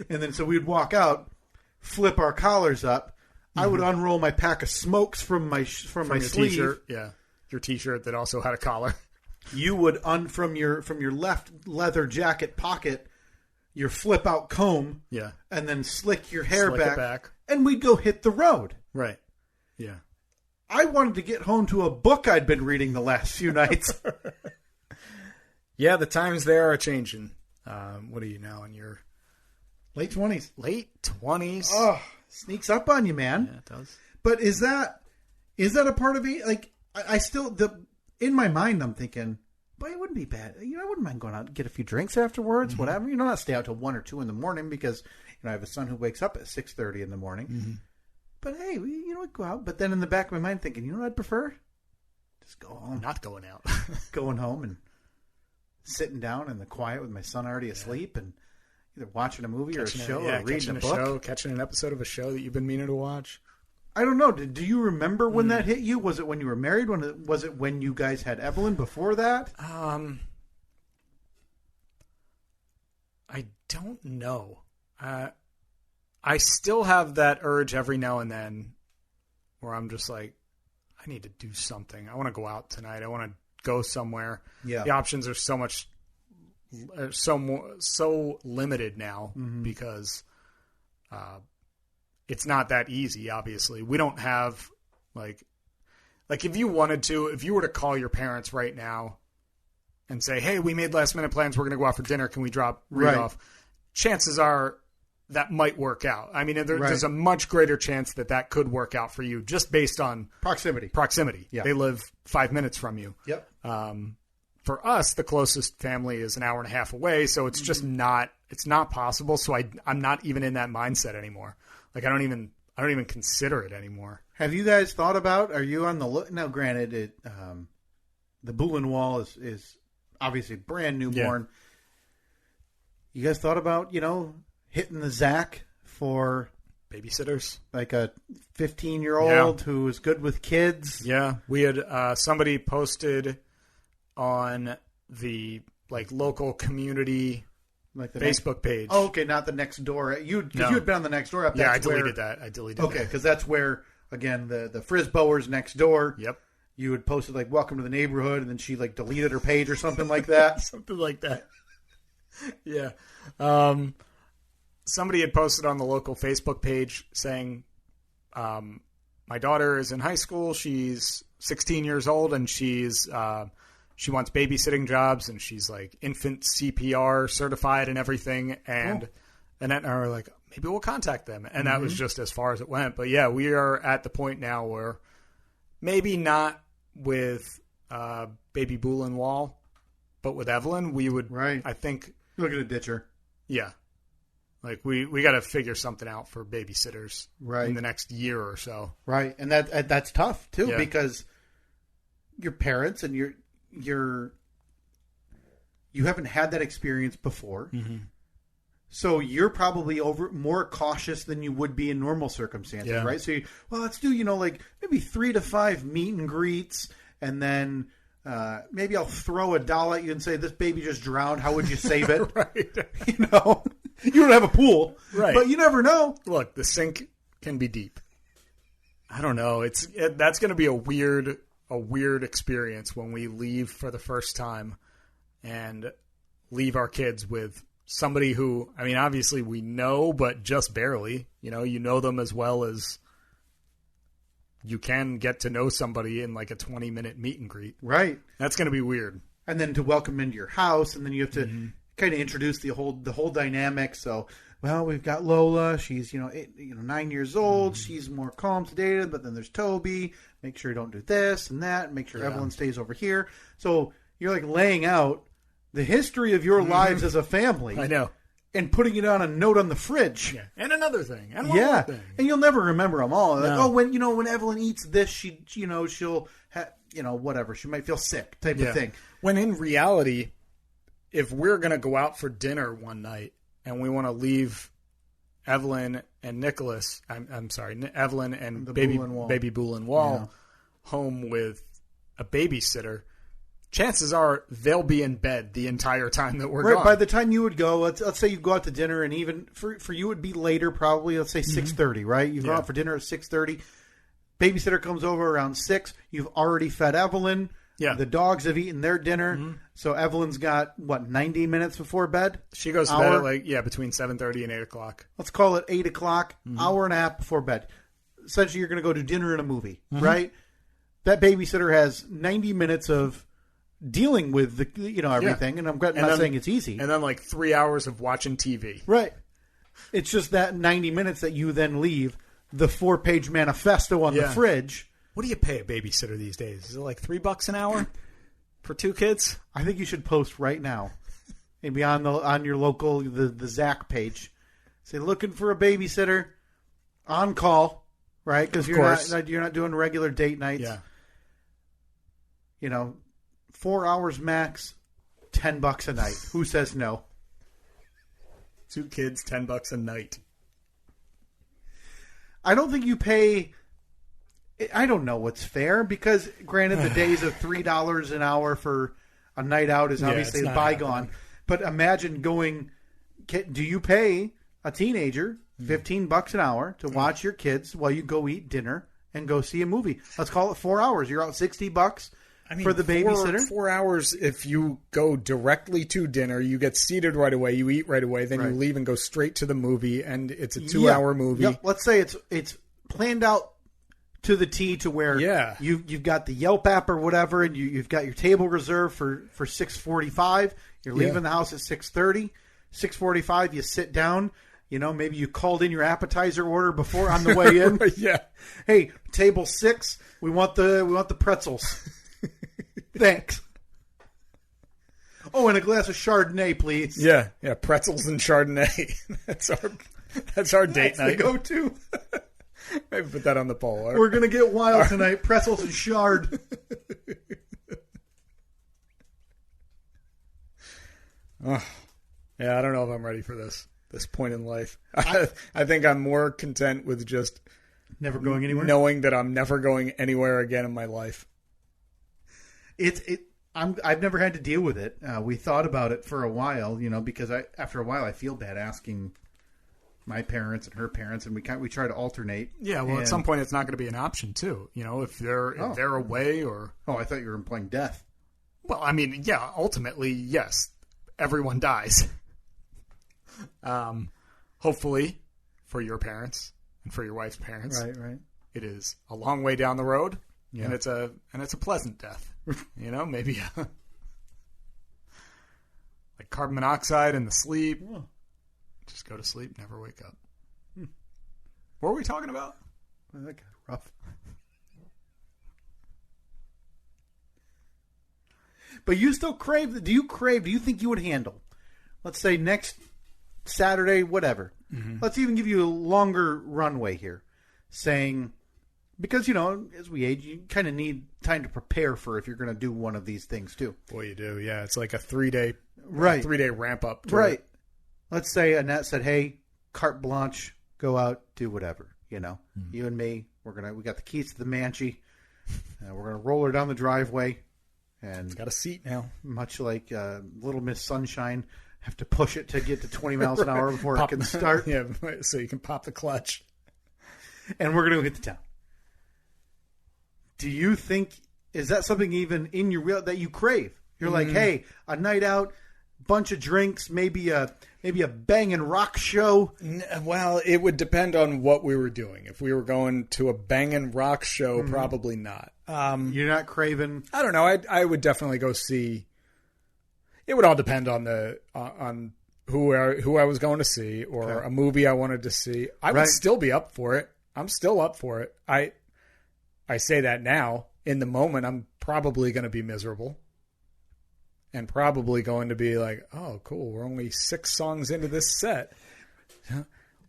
And then so we'd walk out, flip our collars up. I would unroll my pack of smokes from my sleeve. T-shirt. Yeah. Your T-shirt that also had a collar. You would from your left leather jacket pocket your flip out comb, and then slick your hair back, and we'd go hit the road. Right. Yeah. I wanted to get home to a book I'd been reading the last few nights. Yeah, the times there are changing. What are you now in your late 20s? Late 20s. Oh, sneaks up on you, man. Yeah, it does. But is that a part of it? Like, I still in my mind, I'm thinking, but it wouldn't be bad. I wouldn't mind going out and get a few drinks afterwards, whatever. Not stay out till 1 or 2 in the morning because, I have a son who wakes up at 6:30 in the morning. Mm-hmm. But hey, go out. But then in the back of my mind thinking, what I'd prefer? Just go home. Not going out. Going home and sitting down in the quiet with my son already asleep and either watching a movie or a show or reading a book. Catching an episode of a show that you've been meaning to watch. I don't know. Do you remember when that hit you? Was it when you were married? Was it when you guys had Evelyn before that? I don't know. I still have that urge every now and then where I'm just like, I need to do something. I want to go out tonight. I want to go somewhere. Yeah. The options are so limited now because it's not that easy, obviously. We don't have, like if you wanted to, if you were to call your parents right now and say, hey, we made last-minute plans, we're going to go out for dinner, can we drop Reed off? Chances are that might work out. I mean, there's a much greater chance that could work out for you just based on proximity. Yeah. They live 5 minutes from you. Yep. For us, the closest family is an hour and a half away, so it's just not possible. So I'm not even in that mindset anymore. Like I don't even consider it anymore. Have you guys thought about? Are you on the look now? Granted, the Boulin Wall is obviously brand newborn. Yeah. You guys thought about hitting the Zach for babysitters, like a 15-year-old who is good with kids? Yeah, we had somebody posted on the local community. Like the Facebook page. Oh, okay, not the next door. You had been on the next door up there. Yeah, I deleted that. Okay, because that's where, again, the Frisboers next door. Yep. You had posted, welcome to the neighborhood, and then she, deleted her page or something like that. Something like that. Yeah. Somebody had posted on the local Facebook page saying, my daughter is in high school. She's 16 years old, and she wants babysitting jobs, and she's infant CPR certified and everything. And Annette and I were like, maybe we'll contact them. And that was just as far as it went. But yeah, we are at the point now where maybe not with baby Boulin Wall, but with Evelyn, we would, I think. Look at a ditcher. Yeah. We got to figure something out for babysitters in the next year or so. Right. And that's tough too, because your parents and you haven't had that experience before. Mm-hmm. So you're probably more cautious than you would be in normal circumstances, right? So let's do, maybe 3 to 5 meet and greets, and then Maybe I'll throw a doll at you and say, this baby just drowned. How would you save it? Right. You know, you don't have a pool, right? But you never know. Look, the sink can be deep. I don't know. That's going to be a weird experience when we leave for the first time and leave our kids with somebody who, I mean, obviously we know, but just barely. You know them as well as you can get to know somebody in like a 20-minute meet and greet. Right. That's going to be weird. And then to welcome into your house, and then you have to kind of introduce the whole dynamic. So, well, we've got Lola. She's 9 years old. She's more calm, sedated. But then there's Toby. Make sure you don't do this and that. Make sure Evelyn stays over here. So you're like laying out the history of your lives as a family. I know. And putting it on a note on the fridge. Yeah. And another thing. And one more thing. And you'll never remember them all. Like, no. when Evelyn eats this, she'll whatever. She might feel sick type of thing. When in reality, if we're going to go out for dinner one night and we want to leave Evelyn and Nicholas, I'm sorry, Evelyn and baby Boole and Wall home with a babysitter, chances are they'll be in bed the entire time that we're gone. By the time you would go, let's say you go out to dinner, and even for you it would be later, probably. Let's say 6:30, right? You go out for dinner at 6:30. Babysitter comes over around 6. You've already fed Evelyn. Yeah. The dogs have eaten their dinner. So Evelyn's got 90 minutes before bed. She goes to bed at between 7:30 and 8 o'clock. Let's call it 8 o'clock. Hour and a half before bed. Essentially, you're going to go to dinner and a movie, right? That babysitter has 90 minutes of dealing with the everything, and I'm not saying it's easy. And then like 3 hours of watching TV. Right. It's just that 90 minutes that you then leave the 4-page manifesto on the fridge. What do you pay a babysitter these days? Is it like $3 an hour for 2 kids? I think you should post right now, maybe on your local the Zach page. Say looking for a babysitter on call, right? Because you're not doing regular date nights. Yeah. 4 hours max, $10 a night. Who says no? 2 kids, $10 a night. I don't think you pay. I don't know what's fair, because granted, the days of $3 an hour for a night out is obviously bygone. Happening. But imagine going. Do you pay a teenager $15 an hour to watch your kids while you go eat dinner and go see a movie? Let's call it 4 hours. You're out $60. For the babysitter? 4 hours if you go directly to dinner, you get seated right away, you eat right away, then you leave and go straight to the movie, and it's a 2-hour movie. Yep. Let's say it's planned out to the T to where you've got the Yelp app or whatever, and you've got your table reserved for 6:45. You're leaving the house at 6:30. 6:45, you sit down. Maybe you called in your appetizer order before on the way in. Yeah. Hey, table 6, we want the pretzels. Thanks. Oh, and a glass of Chardonnay, please. Yeah, pretzels and Chardonnay. That's our date night. The go-to. Maybe put that on the poll. We're gonna get wild tonight. Pretzels and Chard. Yeah, I don't know if I'm ready for this point in life. I think I'm more content with just never going anywhere, knowing that I'm never going anywhere again in my life. I've never had to deal with it. We thought about it for a while, because after a while I feel bad asking my parents and her parents, and we try to alternate. Yeah, well, at some point it's not going to be an option too. If they're away or. Oh, I thought you were implying death. Well, I mean, yeah, ultimately, yes, everyone dies. Hopefully, for your parents and for your wife's parents, right. It is a long way down the road, and it's a pleasant death. Maybe like carbon monoxide in the sleep. Oh. Just go to sleep, never wake up. What were we talking about? Well, that got rough. But you still crave. Do you think you would handle? Let's say next Saturday, whatever. Mm-hmm. Let's even give you a longer runway here, saying. Because, as we age, you kind of need time to prepare for if you're going to do one of these things, too. Boy, you do. Yeah, it's like a 3-day ramp up. Right. Let's say Annette said, hey, carte blanche, go out, do whatever. You and me, we got the keys to the Manchi. We're going to roll her down the driveway, And it's got a seat now. Much like Little Miss Sunshine, have to push it to get to 20 miles an hour before it can start. Yeah, so you can pop the clutch. And we're going to go hit the town. Do you think, is that something even in your real that you crave? You're like, hey, a night out, bunch of drinks, maybe a banging rock show. Well, it would depend on what we were doing. If we were going to a banging rock show, probably not. You're not craving. I don't know. I would definitely go see. It would all depend on who I was going to see or a movie I wanted to see. I would still be up for it. I'm still up for it. I say that now. In the moment, I'm probably going to be miserable. And probably going to be like, oh, cool, we're only 6 songs into this set.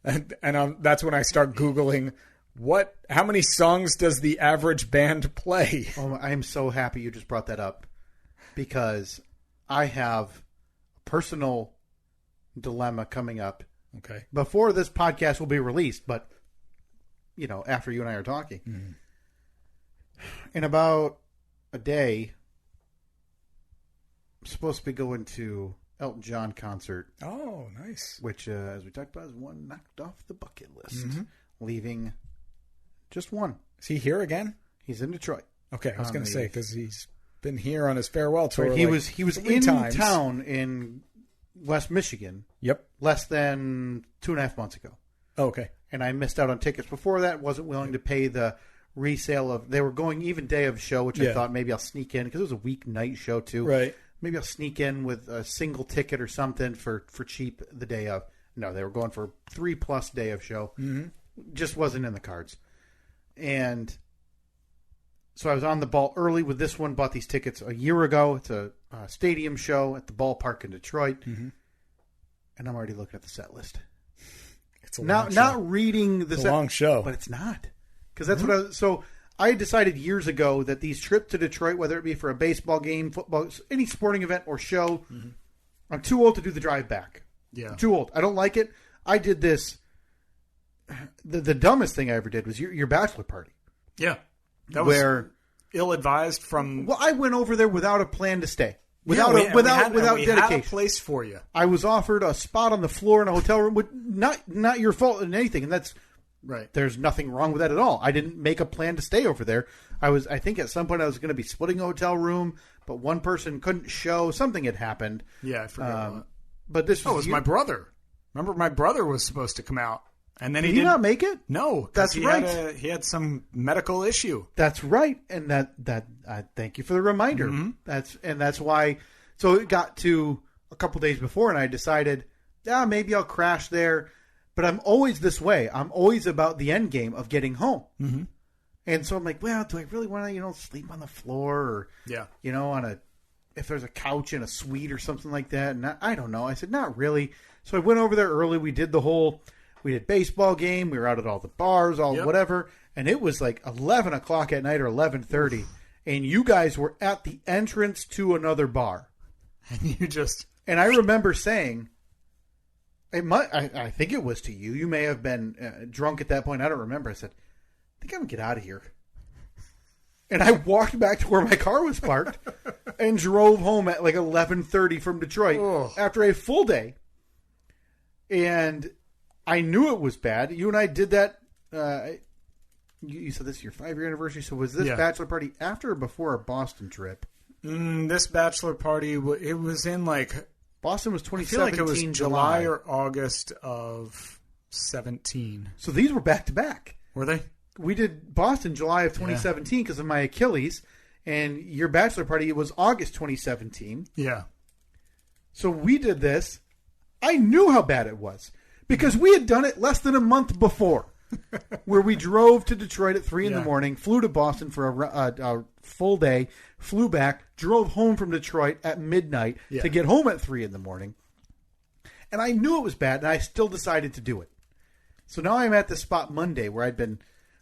And that's when I start Googling, how many songs does the average band play? Oh, I'm so happy you just brought that up. Because I have a personal dilemma coming up. Okay. Before this podcast will be released, but, after you and I are talking. Mm-hmm. In about a day, I'm supposed to be going to Elton John concert. Oh, nice. Which, as we talked about, is one knocked off the bucket list. Mm-hmm. Leaving just one. Is he here again? He's in Detroit. Okay, I was going to say, because he's been here on his farewell tour. He was in town in West Michigan. Yep. Less than 2.5 months ago. Oh, okay. And I missed out on tickets before that. Wasn't willing to pay the resale of. They were going even day of show, which I thought maybe I'll sneak in because it was a weeknight show too. Right. Maybe I'll sneak in with a single ticket or something for cheap the day of. No, they were going for 3+ day of show. Mm-hmm. Just wasn't in the cards. And so I was on the ball early with this one. Bought these tickets a year ago. It's a stadium show at the ballpark in Detroit. Mm-hmm. And I'm already looking at the set list. It's a long show. Not reading the set, long show. But it's not. Because that's what I decided years ago that these trips to Detroit, whether it be for a baseball game, football, any sporting event or show, I'm too old to do the drive back. Yeah. I'm too old. I don't like it. I did this. The dumbest thing I ever did was your bachelor party. Yeah. That was ill-advised from... Well, I went over there without a plan to stay. Without dedication. We had a place for you. I was offered a spot on the floor in a hotel room. Not your fault in anything. And that's... Right. There's nothing wrong with that at all. I didn't make a plan to stay over there. I think at some point I was going to be splitting a hotel room, but one person couldn't show. Something had happened. Yeah, I forgot. But this was... it was my brother. Remember, my brother was supposed to come out. And then Did he not make it? No. That's right. He had some medical issue. That's right. And that thank you for the reminder. Mm-hmm. That's why... So it got to a couple days before, and I decided, maybe I'll crash there. But I'm always this way. I'm always about the end game of getting home. Mm-hmm. And so I'm like, well, do I really want to, sleep on the floor or, if there's a couch in a suite or something like that? And I don't know. I said, not really. So I went over there early. We did baseball game. We were out at all the bars, whatever. And it was like 11 o'clock at night or 11:30. And you guys were at the entrance to another bar. And I remember saying... I think it was to you. You may have been drunk at that point. I don't remember. I said, I think I'm going to get out of here. And I walked back to where my car was parked and drove home at like 11:30 from Detroit after a full day. And I knew it was bad. You and I did that. You said this is your 5-year anniversary. So was this bachelor party after or before our Boston trip? This bachelor party, it was in like... Boston was 2017. I feel like it was July or August of 17. So these were back to back. Were they? We did Boston July of 2017 because of my Achilles, and your bachelor party was August 2017. Yeah. So we did this. I knew how bad it was because we had done it less than a month before, where we drove to Detroit at 3 in the morning, flew to Boston for a full day, flew back, drove home from Detroit at midnight to get home at 3 in the morning. And I knew it was bad, and I still decided to do it. So now I'm at this spot Monday where I'd been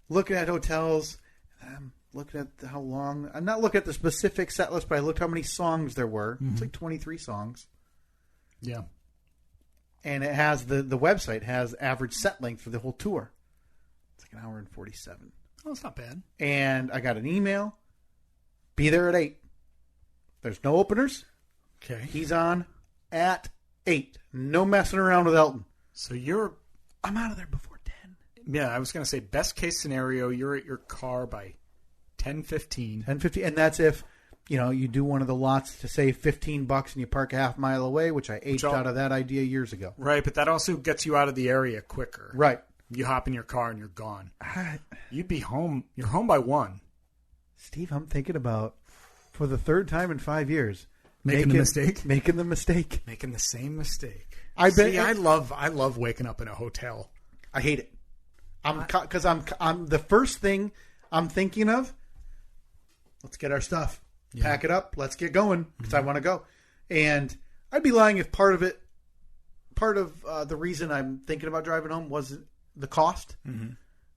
looking at hotels. I'm looking at how long. I'm not looking at the specific set list, but I looked how many songs there were. Mm-hmm. It's like 23 songs. Yeah. And it has the website has average set length for the whole tour. It's like 1 hour and 47. Oh, it's not bad. And I got an email. Be there at 8. There's no openers. Okay. He's on at 8. No messing around with Elton. So I'm out of there before 10. Yeah, I was going to say best case scenario, you're at your car by 10:15. 10:15, and that's if you do one of the lots to save $15 and you park a half mile away, which I aged out of that idea years ago. Right, but that also gets you out of the area quicker. Right. You hop in your car and you're gone. You'd be home. You're home by 1. Steve, I'm thinking about, for the third time in 5 years, Making the mistake. Making the mistake. Making the same mistake. I love waking up in a hotel. I hate it. Because I'm the first thing I'm thinking of. Let's get our stuff, pack it up, let's get going because I want to go. And I'd be lying if part of the reason I'm thinking about driving home was the cost. Mm-hmm.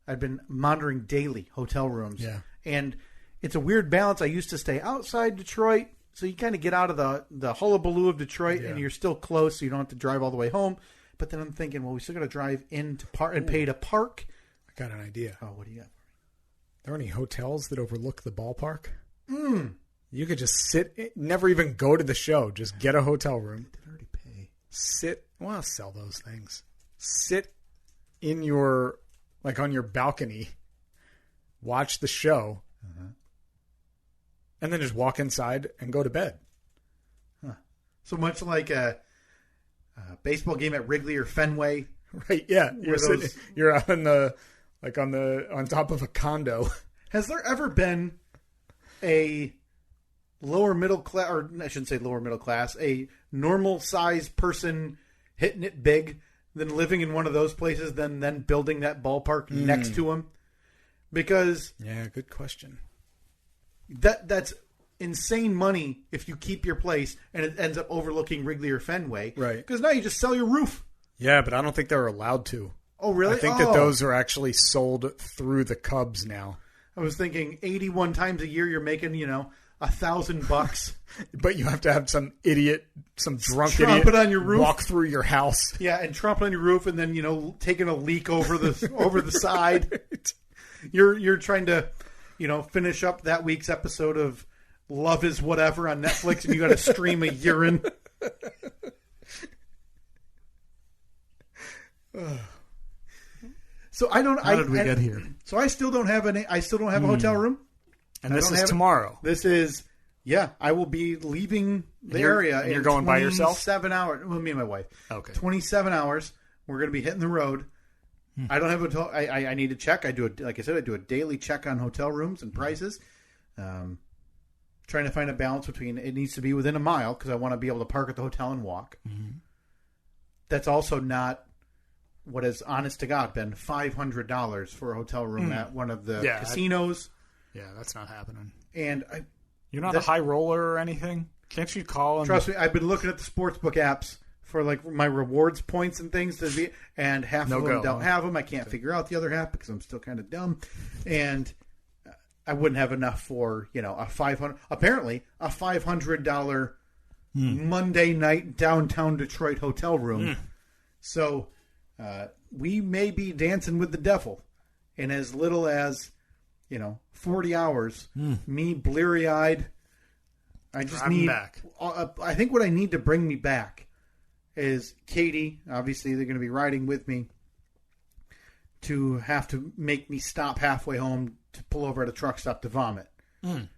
I've been monitoring daily hotel rooms, and it's a weird balance. I used to stay outside Detroit, so you kind of get out of the hullabaloo of Detroit, and you're still close, so you don't have to drive all the way home. But then I'm thinking, well, we still got to drive in to park and pay to park. I got an idea. Oh, what do you got? Are there any hotels that overlook the ballpark? You could just sit, never even go to the show. Just get a hotel room. Did I already pay? Sit. Well, I'll sell those things. Sit in your, on your balcony, watch the show, and then just walk inside and go to bed. Huh. So much like a baseball game at Wrigley or Fenway. Right, yeah. You're out on top of a condo. Has there ever been a lower middle class, or I shouldn't say lower middle class, a normal sized person hitting it big than living in one of those places, then building that ballpark next to them? Because good question. That's insane money if you keep your place and it ends up overlooking Wrigley or Fenway. Right. Because now you just sell your roof. Yeah, but I don't think they're allowed to. Oh, really? I think that those are actually sold through the Cubs now. I was thinking 81 times a year you're making, $1,000. But you have to have some idiot, some drunk Trump idiot it on your roof. Walk through your house. Yeah, and trump it on your roof and then, taking a leak over the side. Right. You're trying to, finish up that week's episode of Love is Whatever on Netflix and you got to stream a urine. So I don't. How did we get here? So I still don't have a hotel room. And this is tomorrow. This is I will be leaving the area. And you're going by yourself? 7 hours. Well, me and my wife. Okay. 27 hours. We're going to be hitting the road. I don't have a hotel. I need to check. I do a daily check on hotel rooms and prices. Trying to find a balance between it needs to be within a mile because I want to be able to park at the hotel and walk. Mm-hmm. That's also not what has, honest to God, been $500 for a hotel room at one of the casinos. That's not happening. And you're not a high roller or anything? Can't you call? Trust me, I've been looking at the sportsbook apps for my rewards points and things and half of them don't have them. I can't figure out the other half because I'm still kind of dumb, and I wouldn't have enough for a $500 Monday night downtown Detroit hotel room. So we may be dancing with the devil in as little as 40 hours. Me bleary eyed. I just need back. I think what I need to bring me back is Katie. Obviously, they're going to be riding with me. To have to make me stop halfway home to pull over at a truck stop to vomit.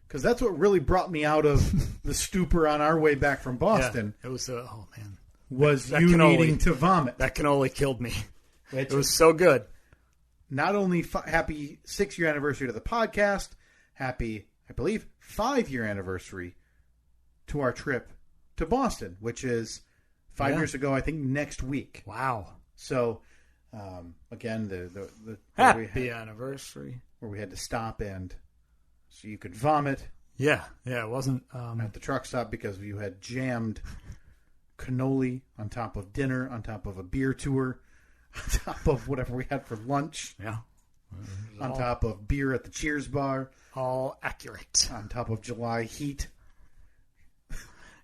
Because that's what really brought me out of the stupor on our way back from Boston. Yeah, it was, oh man. Was that you needing to vomit. That cannoli killed me. It was so good. Not only happy 6-year anniversary to the podcast, happy, I believe, 5-year anniversary to our trip to Boston, which is 5 years ago, I think, next week. Wow. So, again, the happy anniversary. Where we had to stop and so you could vomit. Yeah, it wasn't... at the truck stop because you had jammed cannoli on top of dinner, on top of a beer tour, on top of whatever we had for lunch. Yeah. On top of beer at the Cheers bar. All accurate. On top of July heat.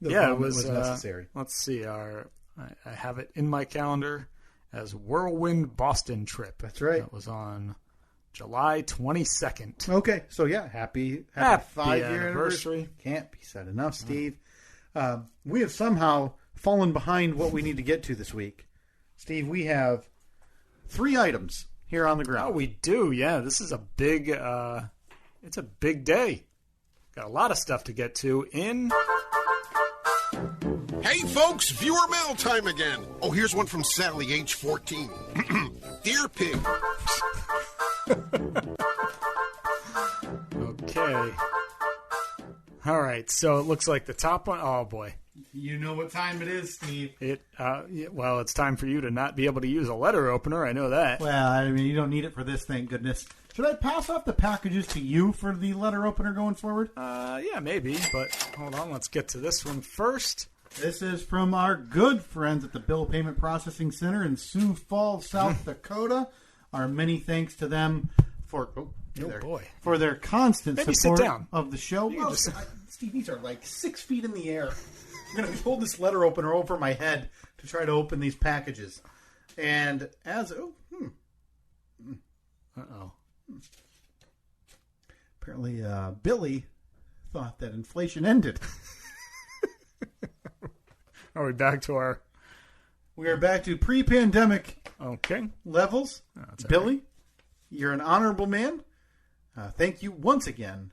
It was necessary. Let's see. I have it in my calendar as Whirlwind Boston trip. That's right. That was on July 22nd. Okay, so yeah, happy 5-year anniversary. Can't be said enough, Steve. We have somehow fallen behind what we need to get to this week. Steve, we have 3 items here on the ground. Oh, we do, yeah. This is a big, it's a big day. Got a lot of stuff to get to in... Hey, folks, viewer mail time again. Oh, here's one from Sally, age 14. Dear Pig. Okay. All right, so it looks like the top one... Oh, boy. You know what time it is, Steve. Well, it's time for you to not be able to use a letter opener. I know that. Well, I mean, you don't need it for this, thank goodness. Should I pass off the packages to you for the letter opener going forward? Yeah, maybe, but hold on. Let's get to this one first. This is from our good friends at the Bill Payment Processing Center in Sioux Falls, South Dakota. Our many thanks to them for for their constant support of the show. Well, Steve, these are like 6 feet in the air. I'm going to hold this letter opener over my head to try to open these packages. And as... Uh-oh. Apparently, Billy thought that inflation ended. Are we back to our... We are back to pre-pandemic levels. Oh, Billy, right. You're an honorable man. Thank you once again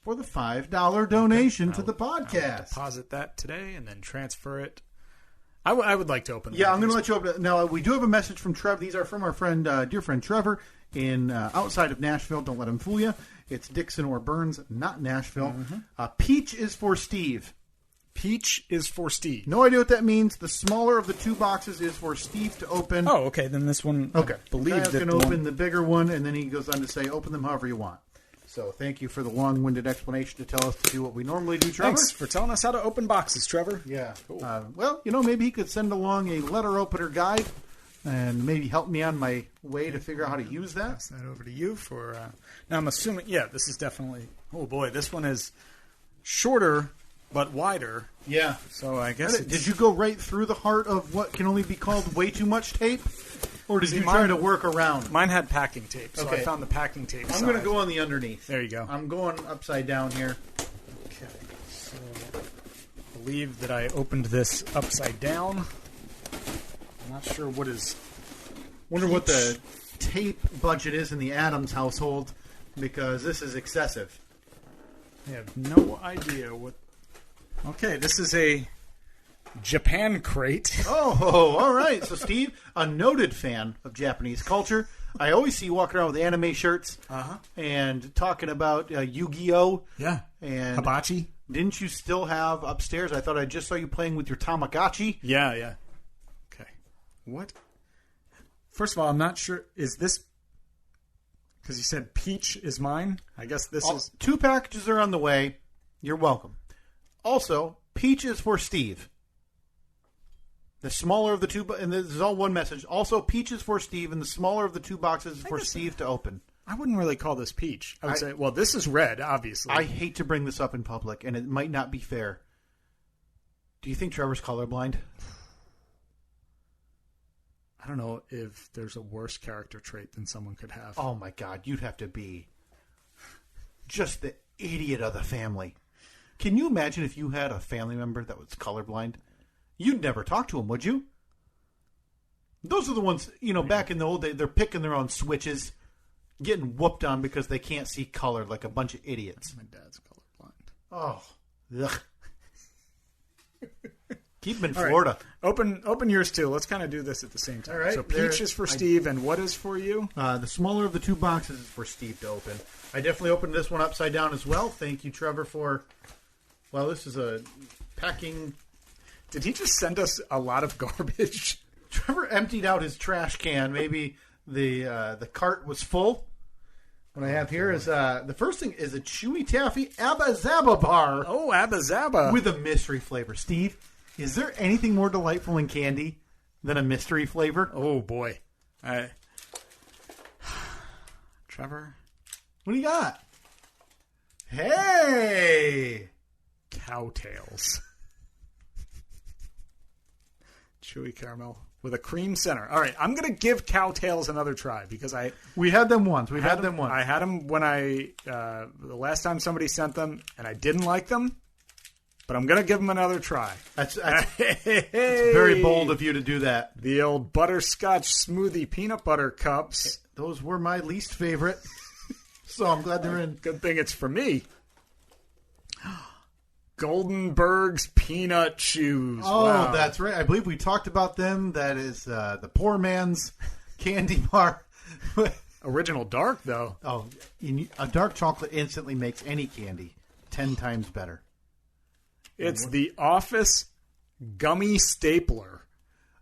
for the $5 donation to the podcast. Deposit that today and then transfer it. I would like to open it. Yeah, I'm going to let you open it. Now, we do have a message from Trev. These are from our friend, dear friend Trevor in outside of Nashville. Don't let him fool you. It's Dixon or Burns, not Nashville. Mm-hmm. Peach is for Steve. Peach is for Steve. No idea what that means. The smaller of the 2 boxes is for Steve to open. Oh, okay. Then this one, okay. I believe that can open the bigger one, and then he goes on to say, open them however you want. So thank you for the long-winded explanation to tell us to do what we normally do, Trevor. Thanks for telling us how to open boxes, Trevor. Yeah. Cool. Well, maybe he could send along a letter opener guide and maybe help me on my way to figure out how to use that. Pass that over to you for... Now, I'm assuming... Yeah, this is definitely... Oh, boy. This one is shorter but wider. Yeah. So I guess Did you go right through the heart of what can only be called way too much tape? Or did you try to work around? Mine had packing tape, so I found the packing tape I'm going to go on the underneath. There you go. I'm going upside down here. Okay. So I believe that I opened this upside down. I'm not sure what is... Wonder what the tape budget is in the Addams household, because this is excessive. I have no idea what... Okay, this is a Japan crate. Oh, all right. So, Steve, a noted fan of Japanese culture. I always see you walking around with anime shirts and talking about Yu-Gi-Oh! Yeah. And Hibachi. Didn't you still have upstairs? I thought I just saw you playing with your Tamagotchi. Yeah. Okay. What? First of all, I'm not sure. Is this... Because you said peach is mine? I guess this is... 2 packages are on the way. You're welcome. Also, peach is for Steve. The smaller of the 2... And this is all one message. Also, peach is for Steve, and the smaller of the 2 boxes is for Steve to open. I wouldn't really call this peach. I would say, well, this is red, obviously. I hate to bring this up in public, and it might not be fair. Do you think Trevor's colorblind? I don't know if there's a worse character trait than someone could have. Oh, my God. You'd have to be just the idiot of the family. Can you imagine if you had a family member that was colorblind? You'd never talk to them, would you? Those are the ones, back in the old days, they're picking their own switches, getting whooped on because they can't see color like a bunch of idiots. My dad's colorblind. Oh. Ugh. Keep them in Florida. Right. Open yours, too. Let's kind of do this at the same time. All right. So peach is for Steve, and what is for you? The smaller of the 2 boxes is for Steve to open. I definitely opened this one upside down as well. Thank you, Trevor, for... Well, this is a packing... Did he just send us a lot of garbage? Trevor emptied out his trash can. Maybe the cart was full. What I have here is... the first thing is a Chewy Taffy Abba Zaba bar. Oh, Abba Zaba. With a mystery flavor. Steve, is there anything more delightful in candy than a mystery flavor? Oh, boy. Trevor? What do you got? Hey! Cowtails. Chewy caramel. with a cream center. All right, I'm going to give Cowtails another try because we had them once. I had them when the last time somebody sent them, and I didn't like them. But I'm going to give them another try. That's very bold of you to do that. The old butterscotch smoothie peanut butter cups. Those were my least favorite. So I'm glad they're in. Good thing it's for me. Goldenberg's Peanut Chews. Oh, wow. That's right. I believe we talked about them. That is the poor man's candy bar. Original dark, though. Oh, a dark chocolate instantly makes any candy 10 times better. It's the Office Gummy Stapler.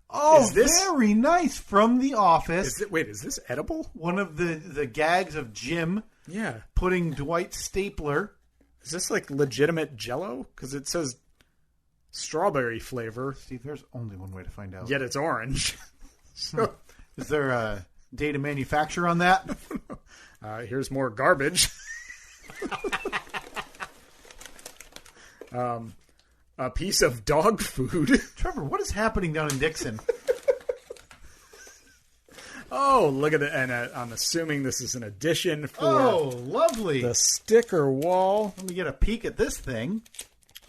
Oh, very nice. From The Office. Is this edible? One of the gags of Jim putting Dwight's stapler. Is this like legitimate Jell-O? Because it says strawberry flavor. Steve, there's only one way to find out. Yet it's orange. So, is there a date of manufacture on that? Here's more garbage. A piece of dog food. Trevor, what is happening down in Dixon? Oh, look at it. And I'm assuming this is an addition for lovely. The sticker wall. Let me get a peek at this thing.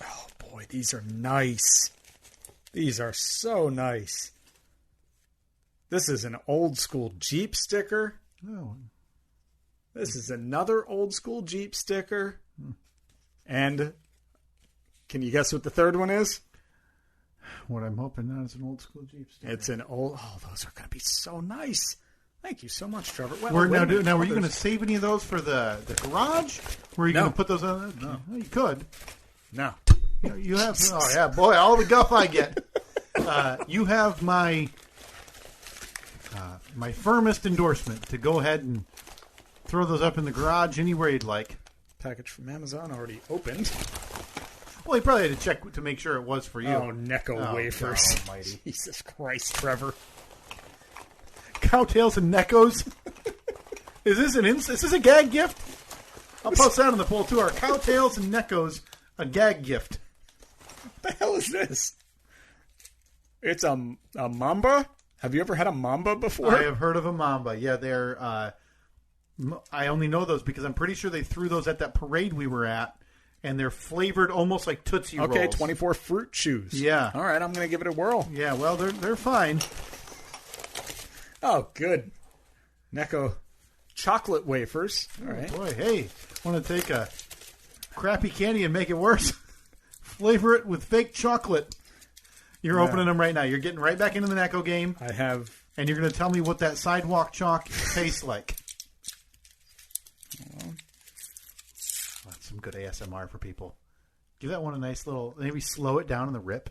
Oh, boy, these are nice. These are so nice. This is an old school Jeep sticker. Oh. This is another old school Jeep sticker. And can you guess what the third one is? What I'm hoping now is an old school Jeep sticker. It's an old... Oh, those are going to be so nice. Thank you so much, Trevor. Well, were you going to save any of those for the garage? Were you going to put those on? No. Well, you could. No. You have... Oh, yeah, boy, all the guff I get. You have my firmest endorsement to go ahead and throw those up in the garage anywhere you'd like. Package from Amazon already opened. Well, you probably had to check to make sure it was for you. Oh, Necco wafers. God almighty. Jesus Christ, Trevor. Cowtails and Neckos. Is this a gag gift? I'll post that on the poll too. Are Cowtails and Neckos a gag gift? What the hell is this? It's a mamba? Have you ever had a mamba before? I have heard of a mamba. Yeah, they're... I only know those because I'm pretty sure they threw those at that parade we were at. And they're flavored almost like Tootsie Rolls. Okay, 24 fruit chews. Yeah. All right, I'm going to give it a whirl. Yeah, well, they're fine. Oh, good. Necco chocolate wafers. All right. Boy, hey, want to take a crappy candy and make it worse? Flavor it with fake chocolate. You're opening them right now. You're getting right back into the Necco game. I have. And you're going to tell me what that sidewalk chalk tastes like. That's some good ASMR for people. Give that one a nice little... Maybe slow it down in the rip.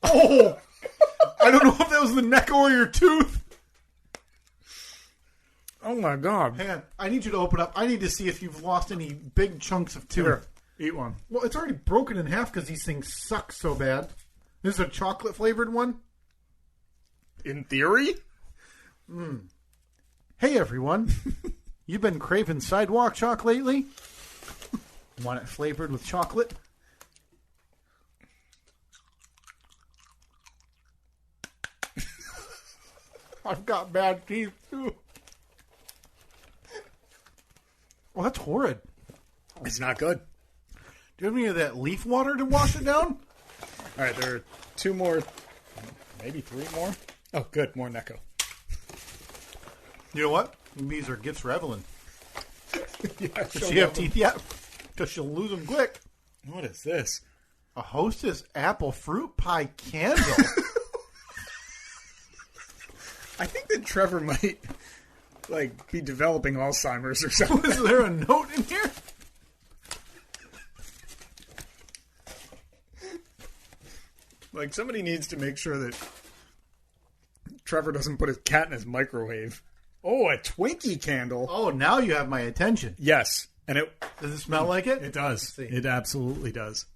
Oh! I don't know if that was the Necco or your tooth. Oh, my God. Hang on. I need you to open up. I need to see if you've lost any big chunks of tooth. Here, eat one. Well, it's already broken in half because these things suck so bad. This is a chocolate-flavored one? In theory? Hey, everyone. You've been craving sidewalk chalk lately? Want it flavored with chocolate? I've got bad teeth, too. Well, that's horrid. It's not good. Do you have any of that leaf water to wash it down? All right, there are two more, maybe three more. Oh, good. More Necco. You know what? These are gifts for Evelyn. Yeah, Does she have teeth yet? Because she'll lose them quick. What is this? A Hostess apple fruit pie candle. I think that Trevor might, be developing Alzheimer's or something. Is there a note in here? Somebody needs to make sure that Trevor doesn't put his cat in his microwave. Oh, a Twinkie candle. Oh, now you have my attention. Yes. And does it smell like it? It does. It absolutely does.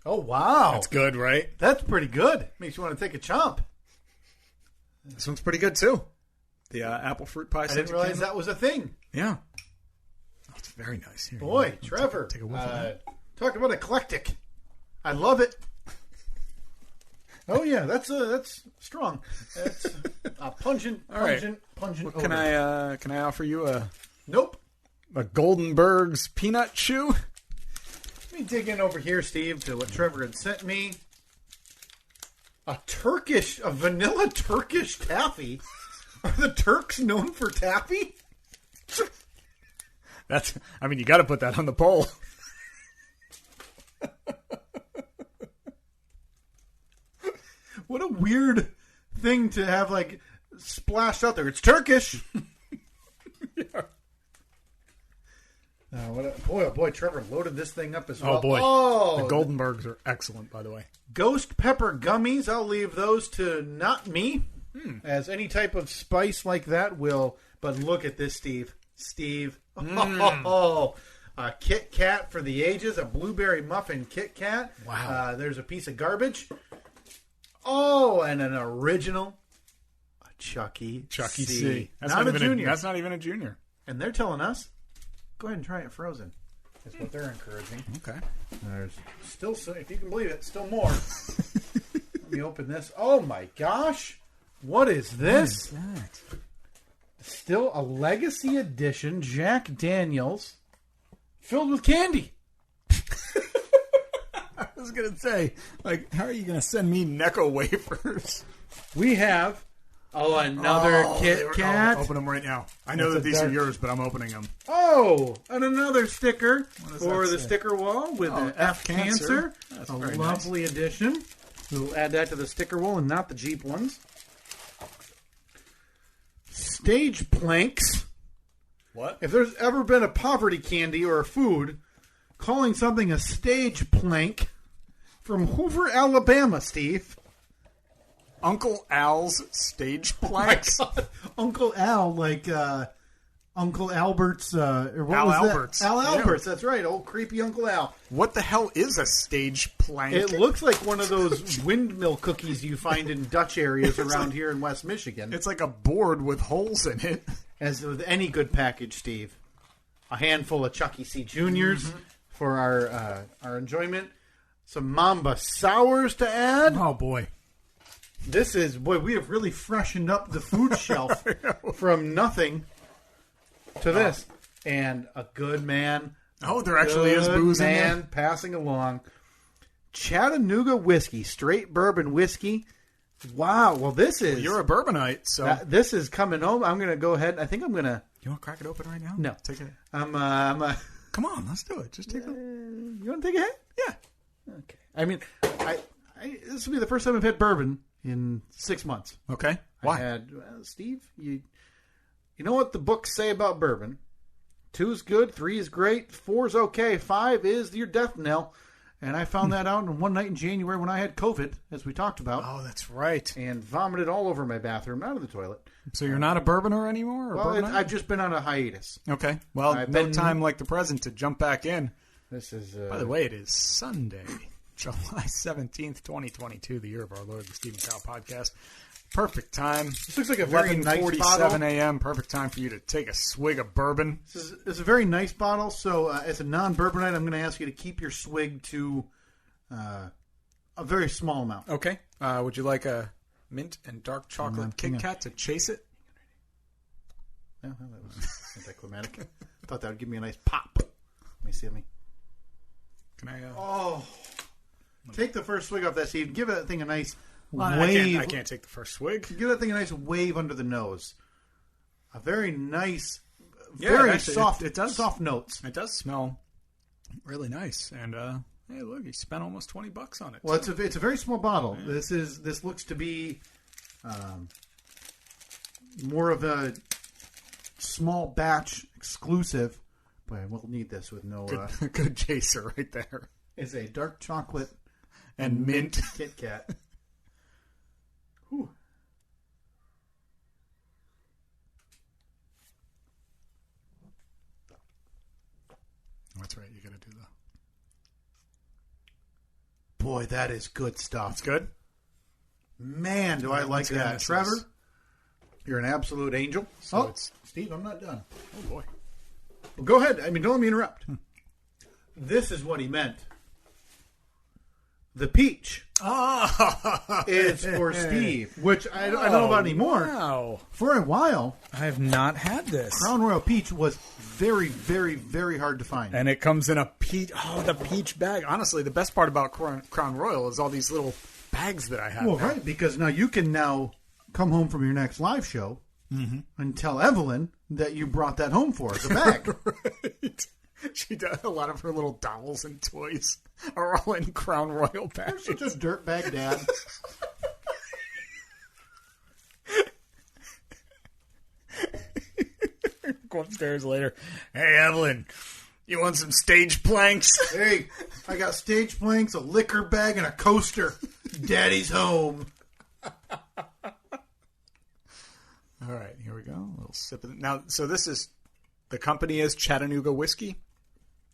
Oh, wow. That's good, right? That's pretty good. Makes you want to take a chomp. This one's pretty good, too. The apple fruit pie. I didn't realize that was a thing. Yeah. Oh, it's very nice. Here, boy, Trevor. Take a whiff of that. Talk about eclectic. I love it. Oh yeah, that's strong. That's pungent. What can I offer you a Goldenberg's peanut chew? Let me dig in over here, Steve, to what Trevor had sent me. A vanilla Turkish taffy. Are the Turks known for taffy? You got to put that on the poll. What a weird thing to have, splashed out there. It's Turkish. Yeah. Boy, Trevor loaded this thing up as well. Oh, boy. Oh, the Goldenbergs are excellent, by the way. Ghost pepper gummies. I'll leave those to not me, as any type of spice like that will. But look at this, Steve. A Kit Kat for the ages. A blueberry muffin Kit Kat. Wow. There's a piece of garbage. Oh, and an original Chucky C. That's not a junior. That's not even a junior. And they're telling us, go ahead and try it frozen. That's what they're encouraging. Okay. There's still, if you can believe it, still more. Let me open this. Oh my gosh. What is this? What is that? Still a Legacy Edition Jack Daniels filled with candy. I was going to say, how are you going to send me Necco wafers? We have another Kit Kat. I'll open them right now. I know that these are yours, but I'm opening them. Oh, and another sticker for the sticker wall with an F Cancer. That's a very lovely addition. We'll add that to the sticker wall and not the Jeep ones. Stage planks. What? If there's ever been a poverty candy or a food, calling something a stage plank from Hoover, Alabama, Steve. Uncle Al's stage planks. Oh my God. Uncle Al, Uncle Albert's. Or what Al was Albert's. That? Al Albert's. Yeah. That's right. Old creepy Uncle Al. What the hell is a stage plank? It looks like one of those windmill cookies you find in Dutch areas around here in West Michigan. It's like a board with holes in it. As with any good package, Steve. A handful of Chucky C. Juniors for our enjoyment. Some Mamba Sours to add. Oh, boy. This is, we have really freshened up the food shelf from nothing to this. And a good man. Oh, there actually is booze in there. Passing along. Chattanooga whiskey, straight bourbon whiskey. Wow. Well, this is... You're a bourbonite, so... this is coming home. I'm going to go ahead. I think I'm going to... You want to crack it open right now? No. Take it. Come on, let's do it. Just take it. You want to take a hit? Yeah. Okay. I mean, this will be the first time I've had bourbon in 6 months. Okay. Why? I had, Steve, you know what the books say about bourbon? 2 is good, 3 is great, 4 is okay, 5 is your death knell. And I found that out on one night in January when I had COVID, as we talked about. Oh, that's right. And vomited all over my bathroom, out of the toilet. So you're not a bourboner anymore? Or I've just been on a hiatus. Okay. Well, no time like the present to jump back in. This is... By the way, it is Sunday, July 17th, 2022, the year of our Lord, the Stephen Cow Podcast. Perfect time. This looks like a very nice bottle. 11:47 a.m. Perfect time for you to take a swig of bourbon. This is a very nice bottle. So, as a non-bourbonite, I'm going to ask you to keep your swig to a very small amount. Okay. Would you like a mint and dark chocolate Kit Kat to chase it? No, that was anticlimactic. I thought that would give me a nice pop. Let me see. Can I? Take the first swig off that, Steve. Give that thing a nice wave. I can't take the first swig. Give that thing a nice wave under the nose. A very nice, soft. It does soft notes. It does smell really nice. And hey, look, you spent almost $20 on it. Well, it's a very small bottle. Yeah. This looks to be more of a small batch exclusive. But I will need this with no... Good chaser right there. It's a dark chocolate and mint Kit Kat. Whew. That's right. You got to do Boy, that is good stuff. It's good? Man, do I like that. Trevor, you're an absolute angel. So Steve, I'm not done. Oh, boy. Well, go ahead. I mean, don't let me interrupt. This is what he meant The peach Oh, is for Steve, which I don't know about anymore. Wow. For a while, I have not had this. Crown Royal Peach was very, very, very hard to find. And it comes in a peach. Oh, the peach bag. Honestly, the best part about Crown Royal is all these little bags that I have. Well, now. right, because now you can now come home from your next live show and tell Evelyn that you brought that home for us, a bag. Right. She does. A lot of her little dolls and toys are all in Crown Royal bags. Such a dirtbag dad. Go upstairs later. Hey, Evelyn, you want some stage planks? Hey, I got stage planks, a liquor bag, and a coaster. Daddy's home. All right, here we go. A little sip of it. Now, so this is, the company is Chattanooga Whiskey.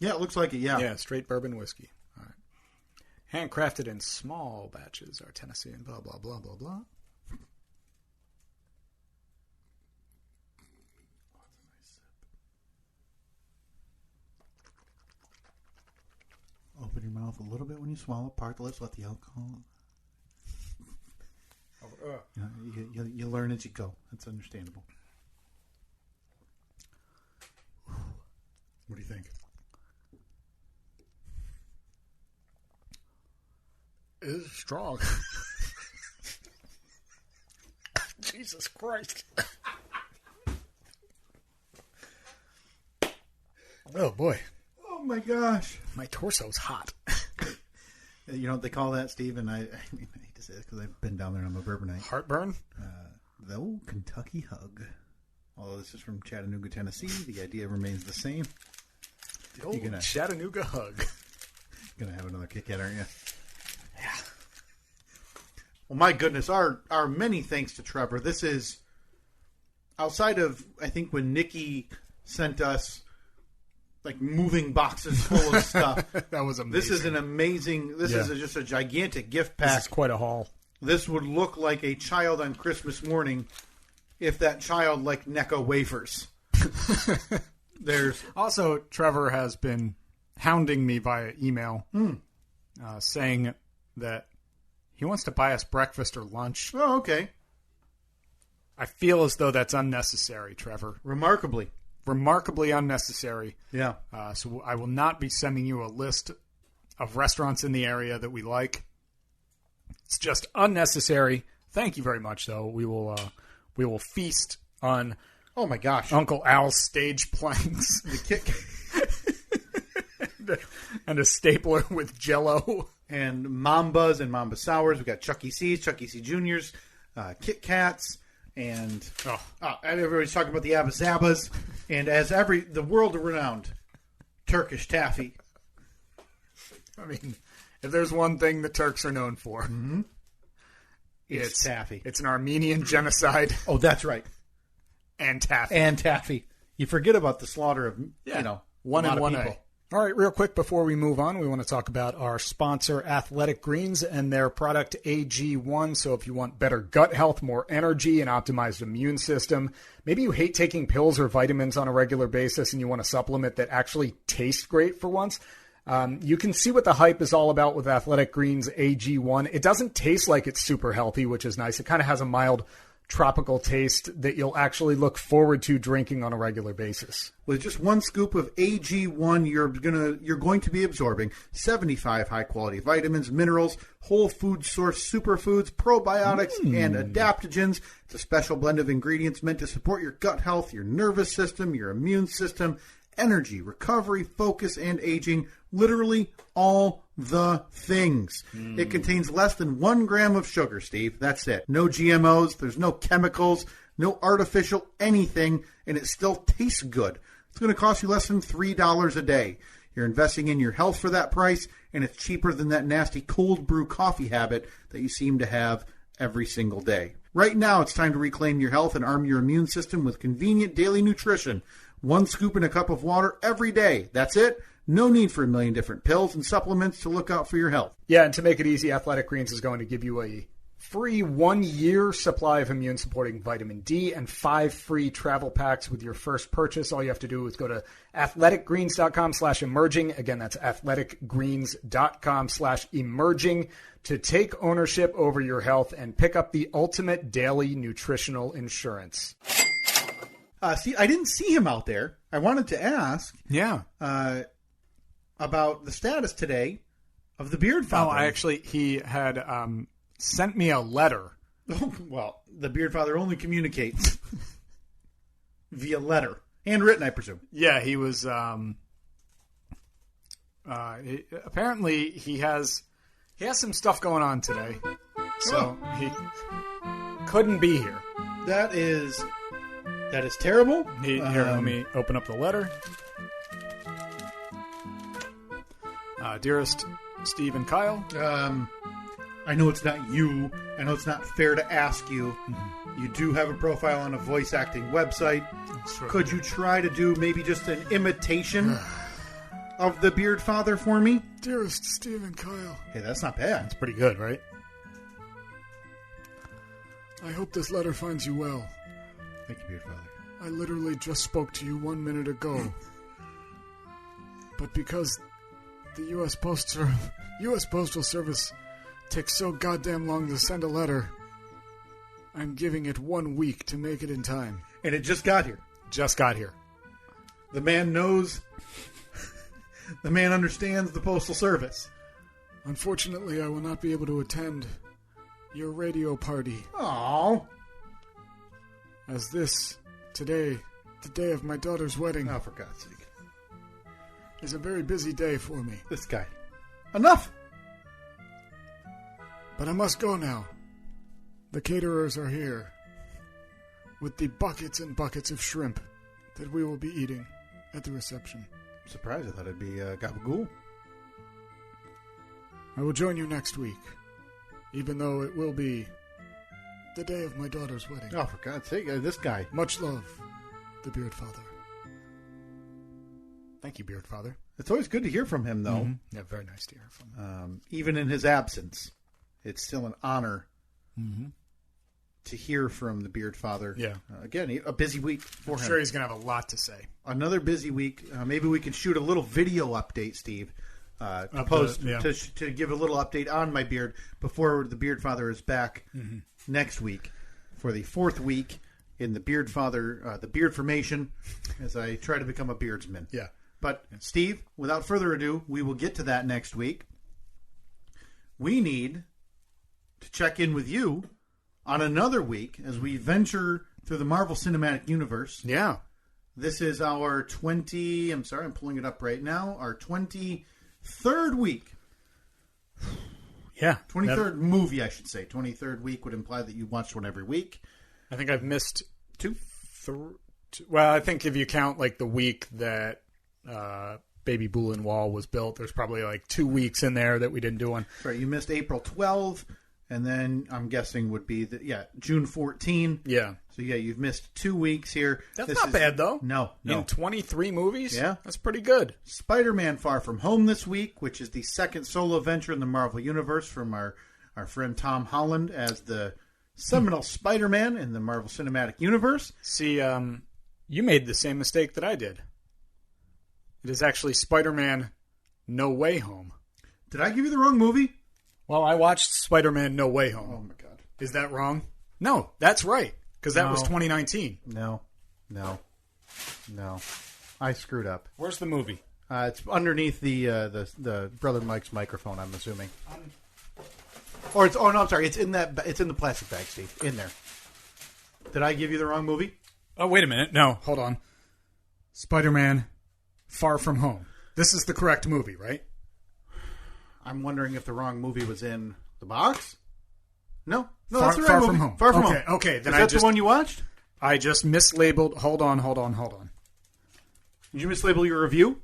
Yeah, it looks like it, yeah. Yeah, straight bourbon whiskey. All right. Handcrafted in small batches, our Tennessee and blah, blah, blah, blah, blah. Open your mouth a little bit when you swallow. Part the lips, let the alcohol. You learn as you go. That's understandable. What do you think? It is strong. Jesus Christ. Oh, boy. Oh, my gosh. My torso's hot. You know what they call that, Steve? And I hate to say it because I've been down there on the bourbon night. Heartburn? The old Kentucky hug. Although this is from Chattanooga, Tennessee, the idea remains the same. The old Chattanooga hug. Gonna have another kick at, aren't you? Yeah. Well, my goodness, our many thanks to Trevor. This is outside of, I think, when Nikki sent us like moving boxes full of stuff. That was amazing. This is an amazing. This is just a gigantic gift pack. This is quite a haul. This would look like a child on Christmas morning if that child liked Necco wafers. There's also, Trevor has been hounding me via email, saying that he wants to buy us breakfast or lunch. Oh, okay. I feel as though that's unnecessary, Trevor. Remarkably unnecessary. Yeah. So I will not be sending you a list of restaurants in the area that we like. It's just unnecessary. Thank you very much, though. We will feast on. Oh my gosh, Uncle Al's stage planks. The kick and a stapler with Jell-O and Mambas and Mamba sours. We got Chuck E. C's, Chuck E. C. Juniors, Kit Kats. And everybody's talking about the Abba Zabbas, and as the world-renowned Turkish taffy. I mean, if there's one thing the Turks are known for, it's taffy. It's an Armenian genocide. Oh, that's right. And taffy. And taffy. You forget about the slaughter of, one and one people. A. All right, real quick before we move on, we want to talk about our sponsor, Athletic Greens, and their product AG1. So if you want better gut health, more energy, an optimized immune system, maybe you hate taking pills or vitamins on a regular basis and you want a supplement that actually tastes great for once, you can see what the hype is all about with Athletic Greens AG1. It doesn't taste like it's super healthy, which is nice. It kind of has a mild tropical taste that you'll actually look forward to drinking on a regular basis. With just one scoop of AG1, you're going to be absorbing 75 high-quality vitamins, minerals, whole food source superfoods, probiotics, and adaptogens. It's a special blend of ingredients meant to support your gut health, your nervous system, your immune system, energy, recovery, focus, and aging. Literally all the things. It contains less than 1 gram of sugar, Steve. That's it. No GMOs. There's no chemicals, no artificial anything, and it still tastes good. It's going to cost you less than $3 a day. You're investing in your health for that price, and it's cheaper than that nasty cold brew coffee habit that you seem to have every single day. Right now, it's time to reclaim your health and arm your immune system with convenient daily nutrition. 1 scoop in a cup of water every day. That's it. No need for a million different pills and supplements to look out for your health. Yeah, and to make it easy, Athletic Greens is going to give you a free 1-year supply of immune-supporting vitamin D and 5 free travel packs with your first purchase. All you have to do is go to athleticgreens.com/emerging. Again, that's athleticgreens.com/emerging to take ownership over your health and pick up the ultimate daily nutritional insurance. See, I didn't see him out there. I wanted to ask about the status today of the Beard Father. He had sent me a letter. Oh, well, the Beard Father only communicates via letter. Handwritten, I presume. Yeah, he was... apparently, he has some stuff going on today. So he couldn't be here. That is terrible. Here, let me open up the letter. Dearest Steve and Kyle. I know it's not you. I know it's not fair to ask you. Mm-hmm. You do have a profile on a voice acting website. Right. Could you try to do maybe just an imitation of the Beard Father for me? Dearest Steve and Kyle. Hey, that's not bad. That's pretty good, right? I hope this letter finds you well. Thank you, Beard Father. I literally just spoke to you 1 minute ago. But because the U.S. Postal Service takes so goddamn long to send a letter, I'm giving it 1 week to make it in time. And it just got here. Just got here. The man knows. The man understands the Postal Service. Unfortunately, I will not be able to attend your radio party. Aww. As today, the day of my daughter's wedding. Oh, for God's sake. Is a very busy day for me. This guy. Enough! But I must go now. The caterers are here with the buckets and buckets of shrimp that we will be eating at the reception. I'm surprised. I thought it'd be gabagool. I will join you next week, even though it will be the day of my daughter's wedding. Oh, for God's sake, this guy. Much love, the Beard Father. Thank you, Beard Father. It's always good to hear from him, though. Mm-hmm. Yeah, very nice to hear from him. Even in his absence, it's still an honor to hear from the Beard Father. Yeah. Again, a busy week for him. I'm sure he's going to have a lot to say. Another busy week. Maybe we can shoot a little video update, Steve, to give a little update on my beard before the Beard Father is back next week for the 4th week in the Beard Father, the Beard Formation, as I try to become a beardsman. Yeah. But, Steve, without further ado, we will get to that next week. We need to check in with you on another week as we venture through the Marvel Cinematic Universe. Yeah. This is our I'm pulling it up right now, our 23rd week. Yeah. 23rd movie, I should say. 23rd week would imply that you watched one every week. I think I've missed 2. Well, I think if you count like the week that Baby Boolin Wall was built, there's probably like 2 weeks in there that we didn't do one. That's right. You missed April 12, and then I'm guessing would be June 14. Yeah. So you've missed 2 weeks here. That's not bad though. No. In 23 movies? Yeah. That's pretty good. Spider-Man Far From Home this week, which is the second solo venture in the Marvel Universe from our friend Tom Holland as the seminal Spider-Man in the Marvel Cinematic Universe. See, you made the same mistake that I did. It is actually Spider-Man No Way Home. Did I give you the wrong movie? Well, I watched Spider-Man No Way Home. Oh, my God. Is that wrong? No, that's right. Because that was 2019. No. I screwed up. Where's the movie? It's underneath the Brother Mike's microphone, I'm assuming. I'm sorry. It's in the plastic bag, Steve. In there. Did I give you the wrong movie? Oh, wait a minute. No, hold on. Spider-Man Far From Home. This is the correct movie, right? I'm wondering if the wrong movie was in the box. No, that's the right movie. From Home. Far From Home. Okay. Then is that the one you watched? I just mislabeled. Hold on. Did you mislabel your review?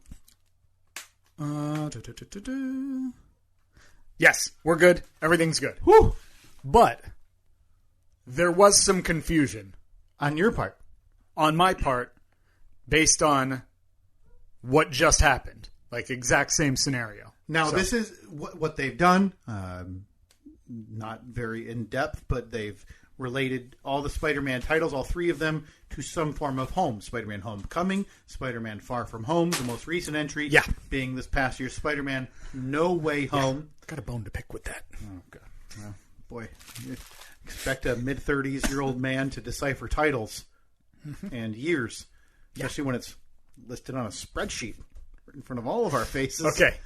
Yes, we're good. Everything's good. Whew. But there was some confusion. On your part? On my part, based on what just happened. Like, exact same scenario. Now, this is what they've done. not very in-depth, but they've related all the Spider-Man titles, all three of them, to some form of home. Spider-Man Homecoming, Spider-Man Far From Home, the most recent entry being this past year's Spider-Man No Way Home. Got a bone to pick with that. Oh, God. Well, boy, you expect a mid-30s-year-old man to decipher titles and years, especially when it's listed on a spreadsheet in front of all of our faces. Okay.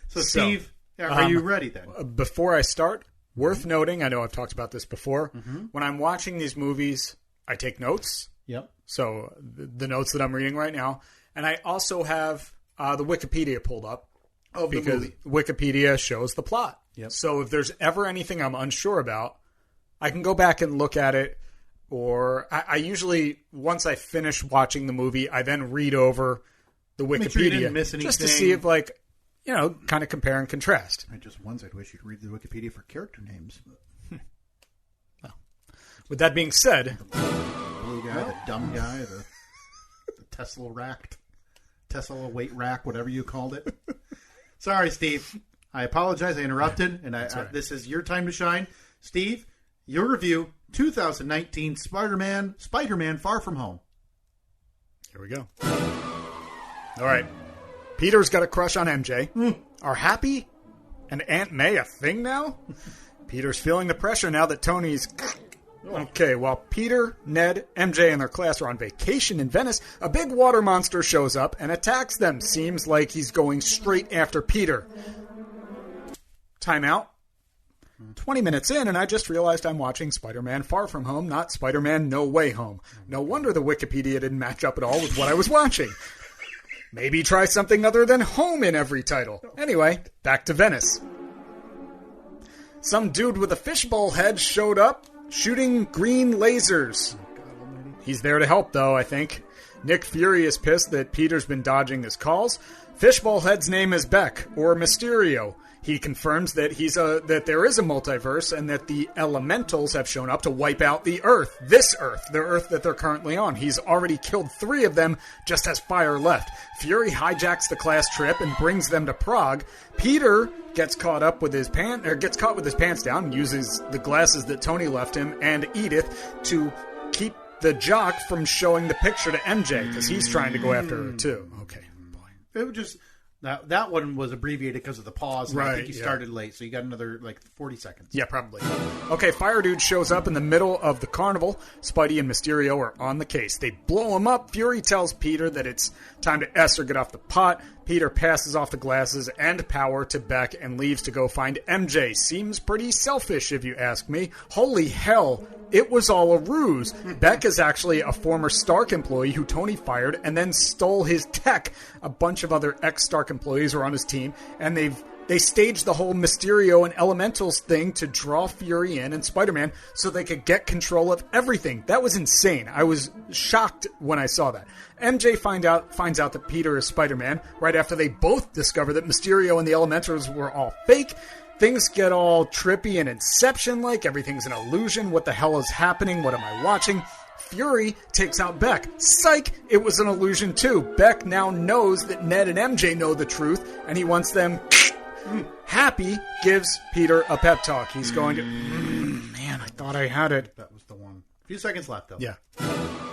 So Steve, are you ready then? Before I start, worth noting, I know I've talked about this before, when I'm watching these movies, I take notes. Yep. So the notes that I'm reading right now. And I also have the Wikipedia pulled up. Because Wikipedia shows the plot. Yep. So if there's ever anything I'm unsure about, I can go back and look at it. Or I usually, once I finish watching the movie, I then read over the Wikipedia. Make sure you didn't miss anything. Just to see if, like, you know, kind of compare and contrast. I just once I'd wish you'd read the Wikipedia for character names. Well, with that being said, the blue guy, the dumb guy, the Tesla weight rack, whatever you called it. Sorry, Steve. I apologize. I interrupted, and this is your time to shine, Steve. Your review: 2019 Spider-Man Far From Home. Here we go. All right. Peter's got a crush on MJ. Are Happy and Aunt May a thing now? Peter's feeling the pressure now that Tony's... Okay, while Peter, Ned, MJ, and their class are on vacation in Venice, a big water monster shows up and attacks them. Seems like he's going straight after Peter. Time out. 20 minutes in, and I just realized I'm watching Spider-Man Far From Home, not Spider-Man No Way Home. No wonder the Wikipedia didn't match up at all with what I was watching. Maybe try something other than home in every title. Anyway, back to Venice. Some dude with a fishbowl head showed up, shooting green lasers. He's there to help, though, I think. Nick Fury is pissed that Peter's been dodging his calls. Fishbowl head's name is Beck, or Mysterio. He confirms that that there is a multiverse and that the elementals have shown up to wipe out the Earth. This Earth, the Earth that they're currently on. He's already killed 3 of them, just has fire left. Fury hijacks the class trip and brings them to Prague. Peter gets caught with his pants down and uses the glasses that Tony left him and Edith to keep the jock from showing the picture to MJ because he's trying to go after her too. Okay, boy. It would just... That one was abbreviated because of the pause. And I think you started late, so you got another, 40 seconds. Yeah, probably. Okay, Fire Dude shows up in the middle of the carnival. Spidey and Mysterio are on the case. They blow him up. Fury tells Peter that it's time to S or get off the pot. Peter passes off the glasses and power to Beck and leaves to go find MJ. Seems pretty selfish, if you ask me. Holy hell, it was all a ruse. Beck is actually a former Stark employee who Tony fired and then stole his tech. A bunch of other ex-Stark employees were on his team, and they staged the whole Mysterio and Elementals thing to draw Fury in and Spider-Man so they could get control of everything. That was insane. I was shocked when I saw that. MJ finds out that Peter is Spider-Man right after they both discover that Mysterio and the Elementals were all fake. Things get all trippy and Inception-like. Everything's an illusion. What the hell is happening? What am I watching? Fury takes out Beck. Psych! It was an illusion too. Beck now knows that Ned and MJ know the truth, and he wants them... Happy gives Peter a pep talk. He's going to... man, I thought I had it. That was the one. A few seconds left, though. Yeah.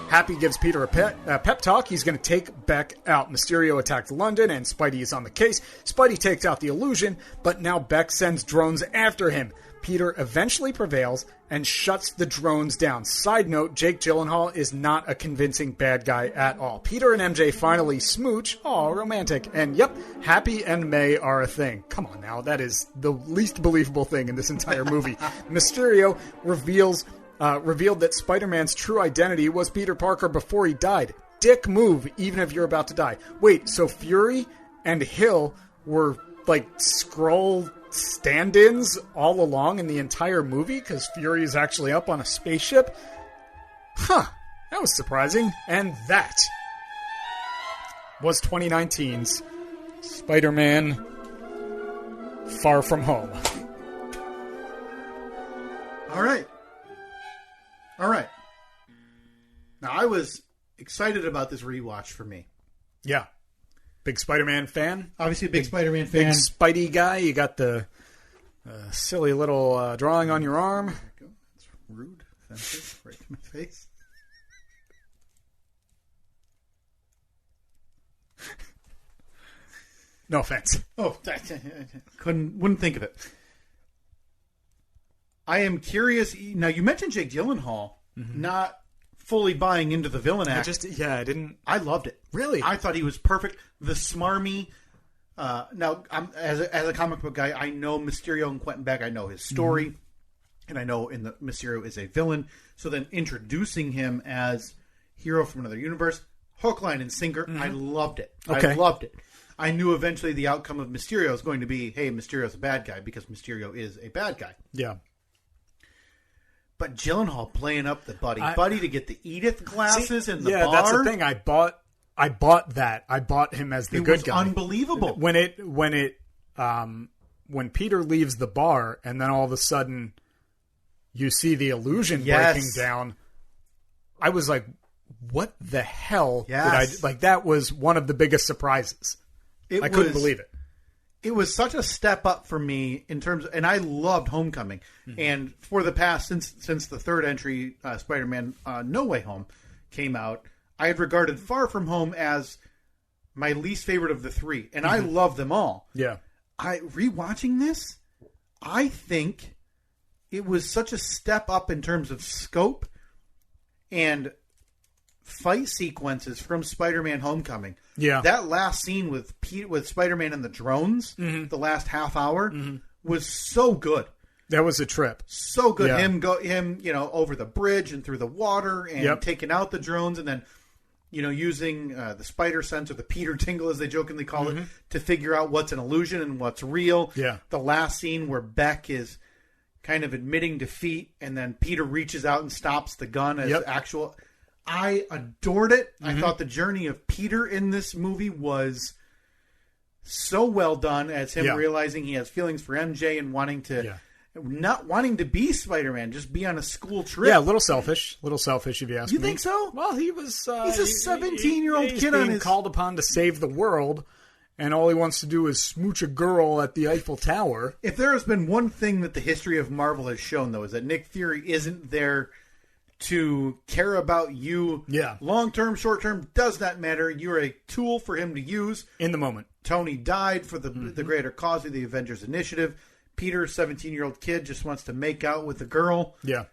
Happy gives Peter a pep talk. He's going to take Beck out. Mysterio attacks London, and Spidey is on the case. Spidey takes out the illusion, but now Beck sends drones after him. Peter eventually prevails and shuts the drones down. Side note, Jake Gyllenhaal is not a convincing bad guy at all. Peter and MJ finally smooch. Aw, romantic. And yep, Happy and May are a thing. Come on now, that is the least believable thing in this entire movie. Mysterio revealed that Spider-Man's true identity was Peter Parker before he died. Dick move, even if you're about to die. Wait, so Fury and Hill were like Skrull stand-ins all along in the entire movie because Fury is actually up on a spaceship? Huh, that was surprising. And that was 2019's Spider-Man Far From Home. All right. Now, I was excited about this rewatch for me. Yeah. Big Spider-Man fan? Obviously a big Spider-Man fan. Big Spidey guy. You got the Silly little drawing on your arm. There we go. That's rude, offensive, right to my face. No offense. Oh, wouldn't think of it. I am curious. Now, you mentioned Jake Gyllenhaal not fully buying into the villain act. I didn't. I loved it. Really? I thought he was perfect. The smarmy. Now, as a comic book guy, I know Mysterio and Quentin Beck. I know his story, and I know Mysterio is a villain. So then introducing him as hero from another universe, hook, line, and sinker. I loved it. Okay. I loved it. I knew eventually the outcome of Mysterio is going to be, hey, Mysterio's a bad guy because Mysterio is a bad guy. Yeah. But Gyllenhaal playing up the buddy to get the Edith glasses in the bar. Yeah, that's the thing. I bought that. I bought him as the good guy. Unbelievable. When Peter leaves the bar and then all of a sudden you see the illusion breaking down, I was like, what the hell did I do? Like, that was one of the biggest surprises. I couldn't believe it. It was such a step up for me in terms of, and I loved Homecoming. And for the past, since the third entry, Spider-Man No Way Home came out, I had regarded Far From Home as my least favorite of the three. And I love them all. Yeah. Rewatching this, I think it was such a step up in terms of scope and fight sequences from Spider-Man Homecoming. Yeah. That last scene with Spider-Man and the drones, the last half hour, was so good. That was a trip. So good. Yeah. Him, over the bridge and through the water and taking out the drones and then, using the spider sense or the Peter tingle, as they jokingly call it, to figure out what's an illusion and what's real. Yeah. The last scene where Beck is kind of admitting defeat and then Peter reaches out and stops the gun as actual... I adored it. I thought the journey of Peter in this movie was so well done as him realizing he has feelings for MJ and not wanting to be Spider-Man, just be on a school trip. Yeah, a little selfish if you ask me. You think so? Well, he was... he's a 17-year-old kid being on his... called upon to save the world, and all he wants to do is smooch a girl at the Eiffel Tower. If there has been one thing that the history of Marvel has shown, though, is that Nick Fury isn't there to care about you. Yeah. Long-term, short-term, does not matter. You're a tool for him to use. In the moment. Tony died for the greater cause of the Avengers Initiative. Peter, 17-year-old kid, just wants to make out with a girl. Yeah.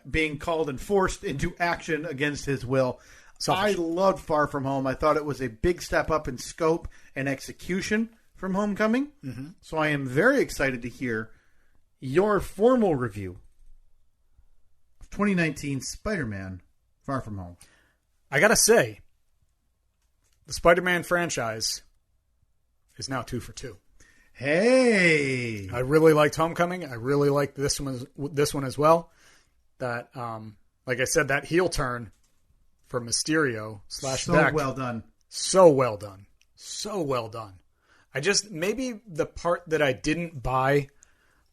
Being called and forced into action against his will. Selfish. I loved Far From Home. I thought it was a big step up in scope and execution from Homecoming. So I am very excited to hear your formal review 2019 Spider-Man Far From Home. I gotta say, the Spider-Man franchise is now 2 for 2. Hey! I really liked Homecoming. I really liked this one as well. That, like I said, that heel turn for Mysterio / Beck. So well done. So well done. So well done. Maybe the part that I didn't buy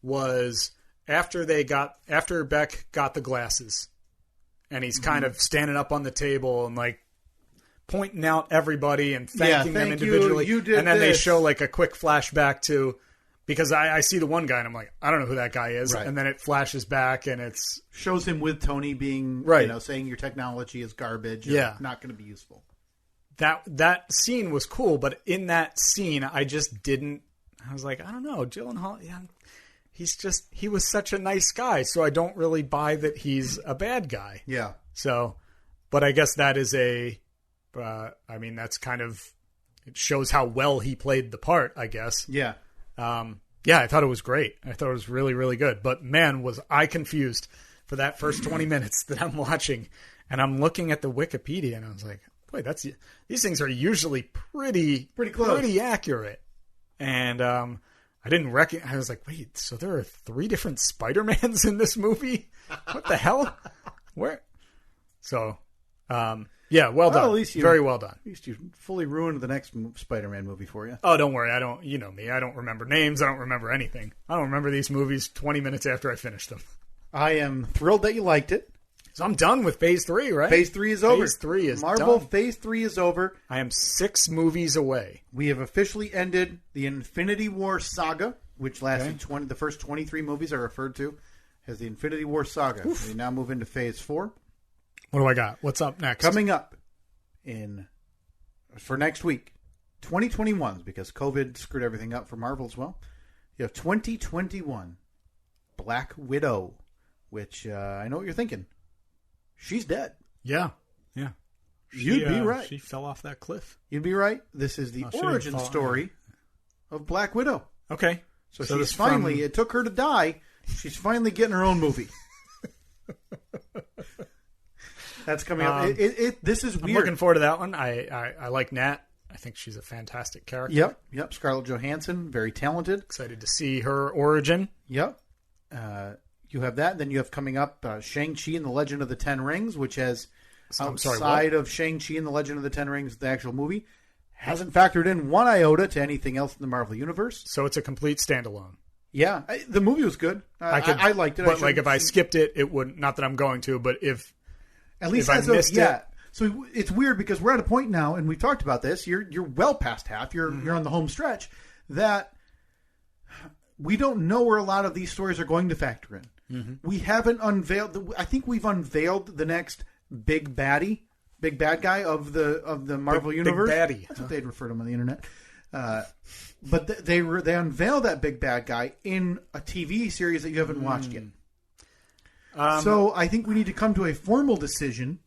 was... After Beck got the glasses and he's kind of standing up on the table and like pointing out everybody and thanking them individually. You did and then this. They show like a quick flashback to, because I see the one guy and I'm like, I don't know who that guy is. Right. And then it flashes back and shows him with Tony being, saying your technology is garbage. Not going to be useful. That scene was cool. But in that scene, I was like, I don't know, Gyllenhaal. Yeah. He was such a nice guy, so I don't really buy that he's a bad guy. Yeah. So, but I guess that is that's kind of, it shows how well he played the part, I guess. Yeah. I thought it was great. I thought it was really, really good. But man, was I confused for that first 20 minutes that I'm watching. And I'm looking at the Wikipedia and I was like, boy, these things are usually pretty close, pretty accurate. And, I didn't recognize. I was like, wait, so there are 3 different Spider-Mans in this movie? What the hell? Where? So, well done. At least very well done. At least you fully ruined the next Spider-Man movie for you. Oh, don't worry. You know me. I don't remember names. I don't remember anything. I don't remember these movies 20 minutes after I finished them. I am thrilled that you liked it. So I'm done with Phase 3, right? Phase 3 is over. Phase 3 is Marvel done. Phase 3 is over. I am 6 movies away. We have officially ended the Infinity War saga. which lasted the first 23 movies are referred to as the Infinity War saga. We now move into Phase 4. What do I got? What's up next? Coming up for next week, 2021, because COVID screwed everything up for Marvel as well. You have 2021 Black Widow, which I know what you're thinking. She's dead. Yeah. You'd be right. She fell off that cliff. You'd be right. This is the origin story of Black Widow. Okay. So she's finally, it took her to die. She's finally getting her own movie. That's coming up. This is weird. I'm looking forward to that one. I like Nat. I think she's a fantastic character. Yep. Scarlett Johansson, very talented. Excited to see her origin. Yep. You have that. Then you have coming up Shang-Chi and the Legend of the Ten Rings, which has outside of Shang-Chi and the Legend of the Ten Rings, the actual movie, hasn't factored in one iota to anything else in the Marvel Universe. So it's a complete standalone. Yeah. The movie was good. I liked it. But if I skipped it, it wouldn't. Not that I'm going to, but if at least I missed it. So it's weird because we're at a point now, and we've talked about this. You're well past half. You're on the home stretch that we don't know where a lot of these stories are going to factor in. Mm-hmm. We haven't unveiled. I think we've unveiled the next big bad guy of the Marvel universe. Big baddie. That's what they'd refer to him on the internet. But they unveil that big bad guy in a TV series that you haven't watched yet. So I think we need to come to a formal decision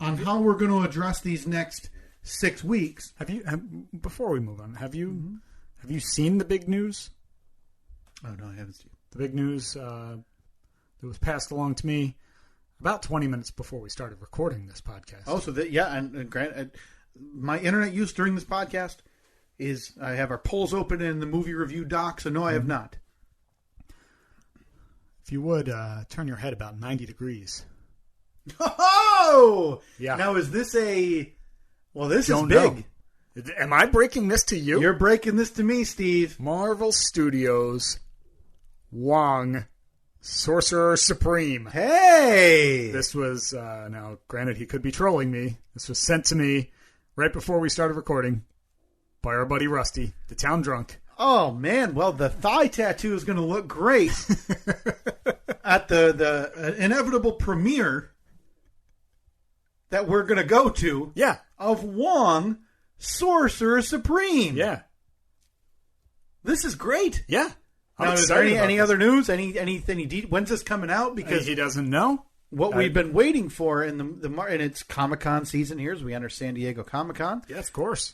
on how we're going to address these next 6 weeks. Before we move on, have you seen the big news? Oh no, I haven't seen it. The big news that was passed along to me about 20 minutes before we started recording this podcast. Oh, so and Grant, my internet use during this podcast is I have our polls open in the movie review doc, so no, I have not. If you would, turn your head about 90 degrees. Oh! Yeah. Now, is this a... Well, this is big. Know. Am I breaking this to you? You're breaking this to me, Steve. Marvel Studios, Wong, Sorcerer Supreme. Hey! This was, now, granted, he could be trolling me. This was sent to me right before we started recording by our buddy Rusty, the town drunk. Oh, man. Well, the thigh tattoo is going to look great at the inevitable premiere that we're going to go to. Yeah. Of Wong, Sorcerer Supreme. Yeah. This is great. Yeah. Now, is there any other news? Anything? When's this coming out? Because he doesn't know. What we've been waiting for in and it's Comic-Con season here as we enter San Diego Comic-Con. Yes, of course.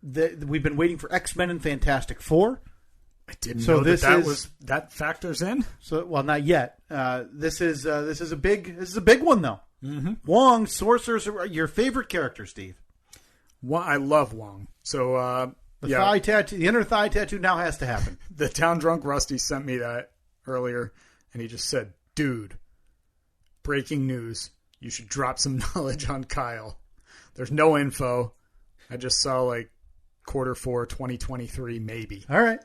We've been waiting for X-Men and Fantastic Four. I didn't know that factors in. So, well, not yet. This is a big one though. Mm-hmm. Wong, Sorcerer, your favorite character, Steve. Well, I love Wong. So thigh tattoo, the inner thigh tattoo now has to happen. The town drunk Rusty sent me that earlier, and he just said, "Dude, breaking news! You should drop some knowledge on Kyle. There's no info. I just saw like Q4 2023, maybe." All right.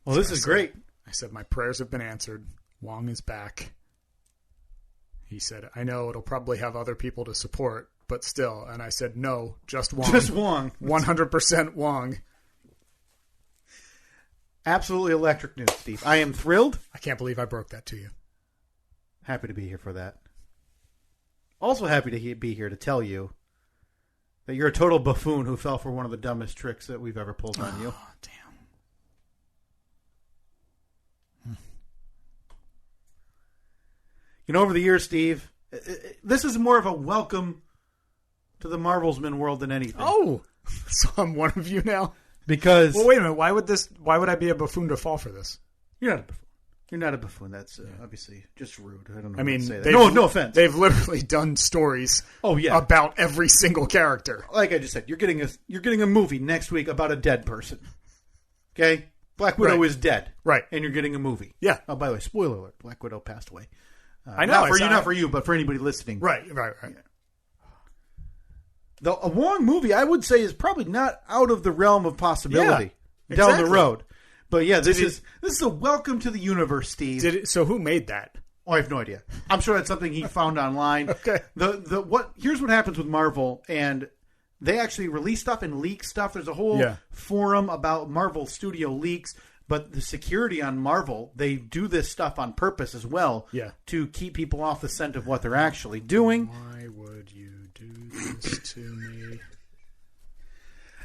Well, this is great. I said, my prayers have been answered. Wong is back. He said, I know it'll probably have other people to support, but still. And I said, no, just Wong. Just Wong. 100% Wong. Absolutely electric news, Steve. I am thrilled. I can't believe I broke that to you. Happy to be here for that. Also happy to be here to tell you that you're a total buffoon who fell for one of the dumbest tricks that we've ever pulled on you. Oh, damn. You know, over the years, Steve, this is more of a welcome to the Marvelsman world than anything. Oh, so I'm one of you now? Because... Well, wait a minute. Why would I be a buffoon to fall for this? You're not a buffoon. You're not a buffoon. That's obviously just rude. I don't know. I mean, say that. No offense. They've literally done stories. About every single character. Like I just said, you're getting a movie next week about a dead person. Okay, Black Widow is dead. Right, and you're getting a movie. Yeah. Oh, by the way, spoiler alert: Black Widow passed away. I know. Not for you, but for anybody listening. Right. Yeah. A Wong movie, I would say, is probably not out of the realm of possibility down the road. But yeah, this is a welcome to the universe, Steve. So who made that? Oh, I have no idea. I'm sure that's something he found online. Okay. Here's what happens with Marvel and they actually release stuff and leak stuff. There's a whole forum about Marvel Studio leaks. But the security on Marvel, they do this stuff on purpose as well to keep people off the scent of what they're actually doing. Why would you do this to me?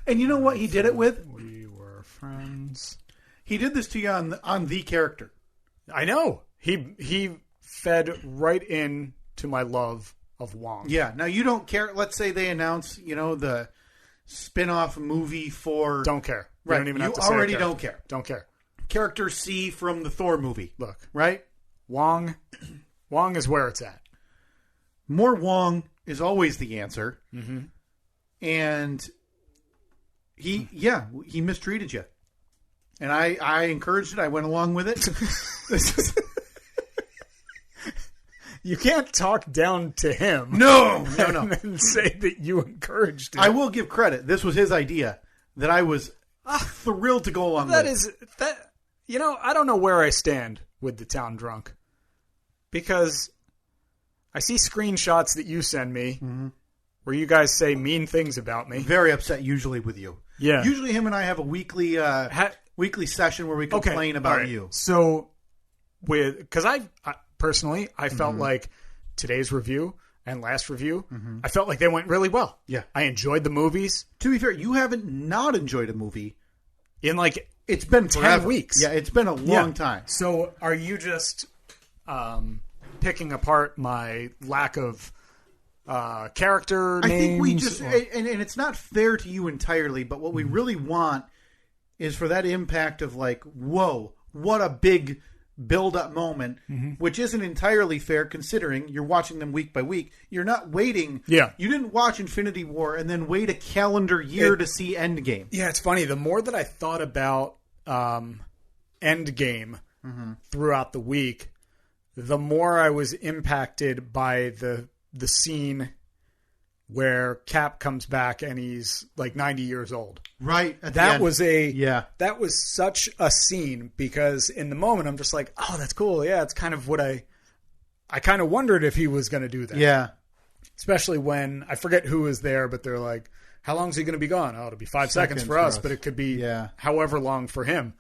And you know what he did it with? We were friends. He did this to you on the character. I know. He fed right in to my love of Wong. Yeah. Now, you don't care. Let's say they announce, the spin-off movie for... Don't care. Right. Don't even have to say already don't care. Don't care. Character C from the Thor movie. Look. Right? Wong is where it's at. More Wong is always the answer. Mm-hmm. And he mistreated you. And I encouraged it. I went along with it. You can't talk down to him. No. And say that you encouraged it. I will give credit. This was his idea that I was thrilled to go along with. I don't know where I stand with the town drunk. Because I see screenshots that you send me where you guys say mean things about me. Very upset usually with you. Yeah. Usually him and I have a weekly weekly session where we complain about you. So, because I personally felt like today's review and last review, I felt like they went really well. Yeah. I enjoyed the movies. To be fair, you haven't not enjoyed a movie in like it's been 10 weeks. Yeah, it's been a long time. So are you just picking apart my lack of character names? I think we just, and it's not fair to you entirely, but what we really want is for that impact of like, whoa, what a big build-up moment, which isn't entirely fair considering you're watching them week by week. You're not waiting. Yeah. You didn't watch Infinity War and then wait a calendar year to see Endgame. Yeah, it's funny. The more that I thought about Endgame throughout the week, the more I was impacted by the scene where Cap comes back and he's like 90 years old. Right. That was such a scene because in the moment I'm just like, oh, that's cool. Yeah, it's kind of what I kind of wondered if he was going to do that. Yeah. Especially when I forget who was there, but they're like, how long is he going to be gone? Oh, it'll be 5 seconds for us, but it could be however long for him.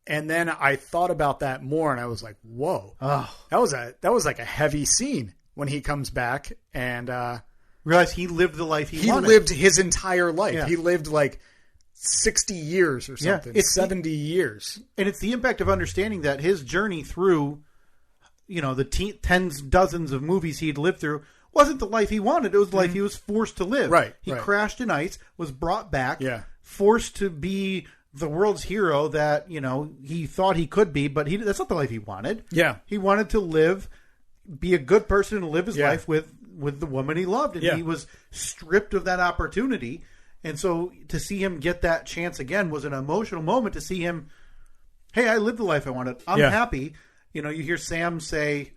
And then I thought about that more and I was like, whoa, that was like a heavy scene when he comes back and, realize he lived the life he wanted. He lived his entire life. Yeah. He lived like 60 years or something. It's 70 years. And it's the impact of understanding that his journey through, the tens, dozens of movies he'd lived through wasn't the life he wanted. It was the life he was forced to live. Right. He crashed in ice, was brought back, forced to be the world's hero that, he thought he could be, but that's not the life he wanted. Yeah. He wanted to be a good person and live his life with the woman he loved, and he was stripped of that opportunity. And so to see him get that chance again was an emotional moment to see him, hey, I lived the life I wanted. I'm happy. You hear Sam say, do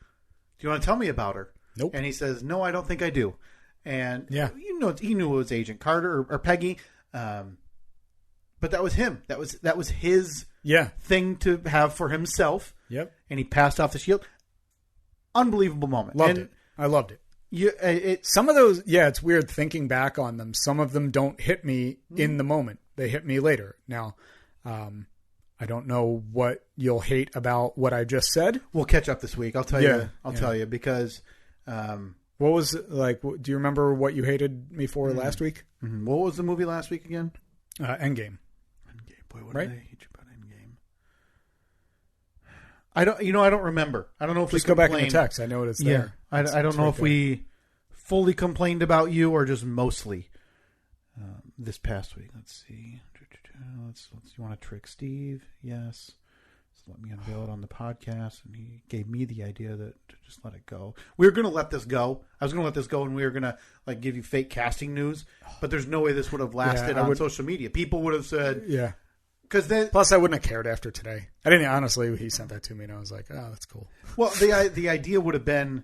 you want to tell me about her? Nope. And he says, no, I don't think I do. And he knew it was Agent Carter or Peggy. But that was him. That was his thing to have for himself. Yep. And he passed off the shield. Unbelievable moment. Loved it. I loved it. Some of those, it's weird thinking back on them. Some of them don't hit me in the moment. They hit me later. Now, I don't know what you'll hate about what I just said. We'll catch up this week. I'll tell you. I'll tell you because. What was like? Do you remember what you hated me for last week? Mm-hmm. What was the movie last week again? Endgame. Boy, what did I hate you about Endgame? I don't remember. I don't know if just go back in the text. I know it's there. I don't know if we fully complained about you or just mostly this past week. Let's see. You want to trick Steve? Yes. So let me unveil it on the podcast, and he gave me the idea to just let it go. We were going to let this go. I was going to let this go, and we were going to give you fake casting news. But there's no way this would have lasted on social media. People would have said, Plus, I wouldn't have cared after today. I didn't honestly. He sent that to me, and I was like, "Oh, that's cool." Well, the idea would have been,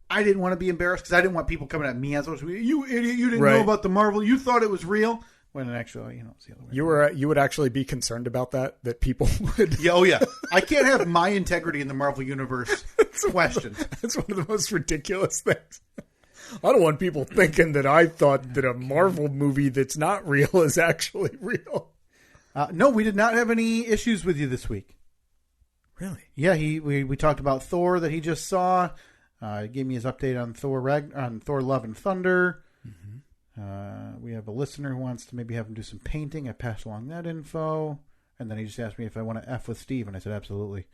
I didn't want to be embarrassed because I didn't want people coming at me on social media. You idiot! You didn't know about the Marvel. You thought it was real. When actually, it's the other way. You would actually be concerned about that people would. Yeah, I can't have my integrity in the Marvel universe questioned. That's one of the most ridiculous things. I don't want people thinking that I thought that a Marvel movie that's not real is actually real. No, we did not have any issues with you this week. Really? Yeah, we talked about Thor that he just saw. He gave me his update on Thor Love and Thunder. Mm-hmm. We have a listener who wants to maybe have him do some painting. I passed along that info. And then he just asked me if I want to F with Steve, and I said absolutely.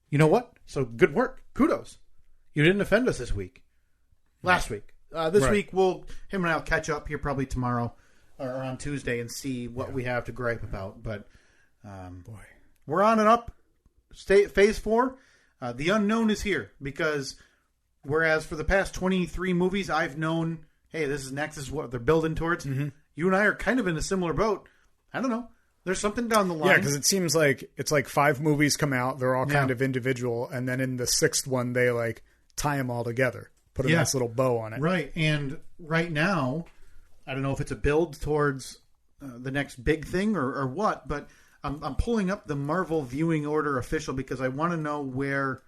You know what? So good work. Kudos. You didn't offend us this week. Last week. This week, him and I will catch up here probably tomorrow or on Tuesday and see what we have to gripe about. But we're on and up. Phase 4. The unknown is here because whereas for the past 23 movies, I've known, hey, this is what they're building towards. Mm-hmm. You and I are kind of in a similar boat. I don't know. There's something down the line. Yeah, because it seems like it's like 5 movies come out. They're all kind of individual. And then in the 6th one, they like tie them all together. Put a nice little bow on it. Right. And right now, I don't know if it's a build towards the next big thing or what, but I'm pulling up the Marvel viewing order official because I want to know where.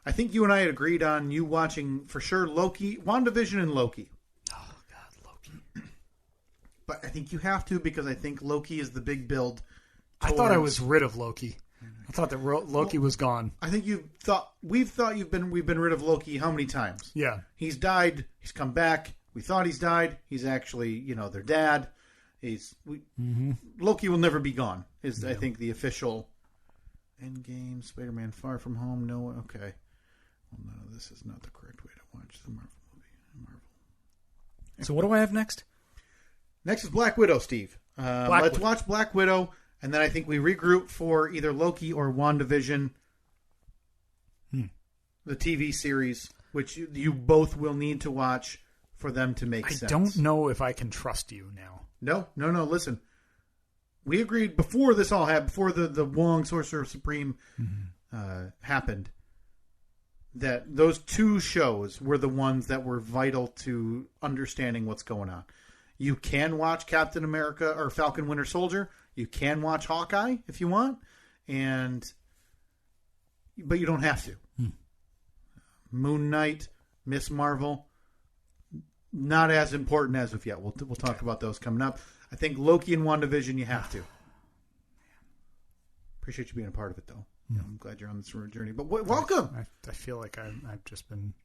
I think you and I had agreed on you watching for sure Loki, WandaVision and Loki. Oh, God, Loki. But I think you have to because I think Loki is the big build. I thought I was rid of Loki. I thought that Loki was gone. I think we've been rid of Loki how many times? Yeah. He's died. He's come back. We thought he's died. He's actually, their dad. Loki will never be gone. I think the official Endgame, Spider-Man Far From Home. No, okay. Well, no, this is not the correct way to watch the Marvel movie. So what do I have next? Next is Black Widow, Steve. Let's watch Black Widow, and then I think we regroup for either Loki or WandaVision, the TV series, which you both will need to watch for them to make sense. I don't know if I can trust you now. No. Listen, we agreed before this all happened, before the Wong Sorcerer Supreme happened, that those 2 shows were the ones that were vital to understanding what's going on. You can watch Captain America or Falcon Winter Soldier. You can watch Hawkeye if you want, but you don't have to. Moon Knight, Miss Marvel, not as important as of yet. We'll talk about those coming up. I think Loki and WandaVision, you have to. Appreciate you being a part of it, though. I'm glad you're on this journey. But welcome. I feel like I've just been.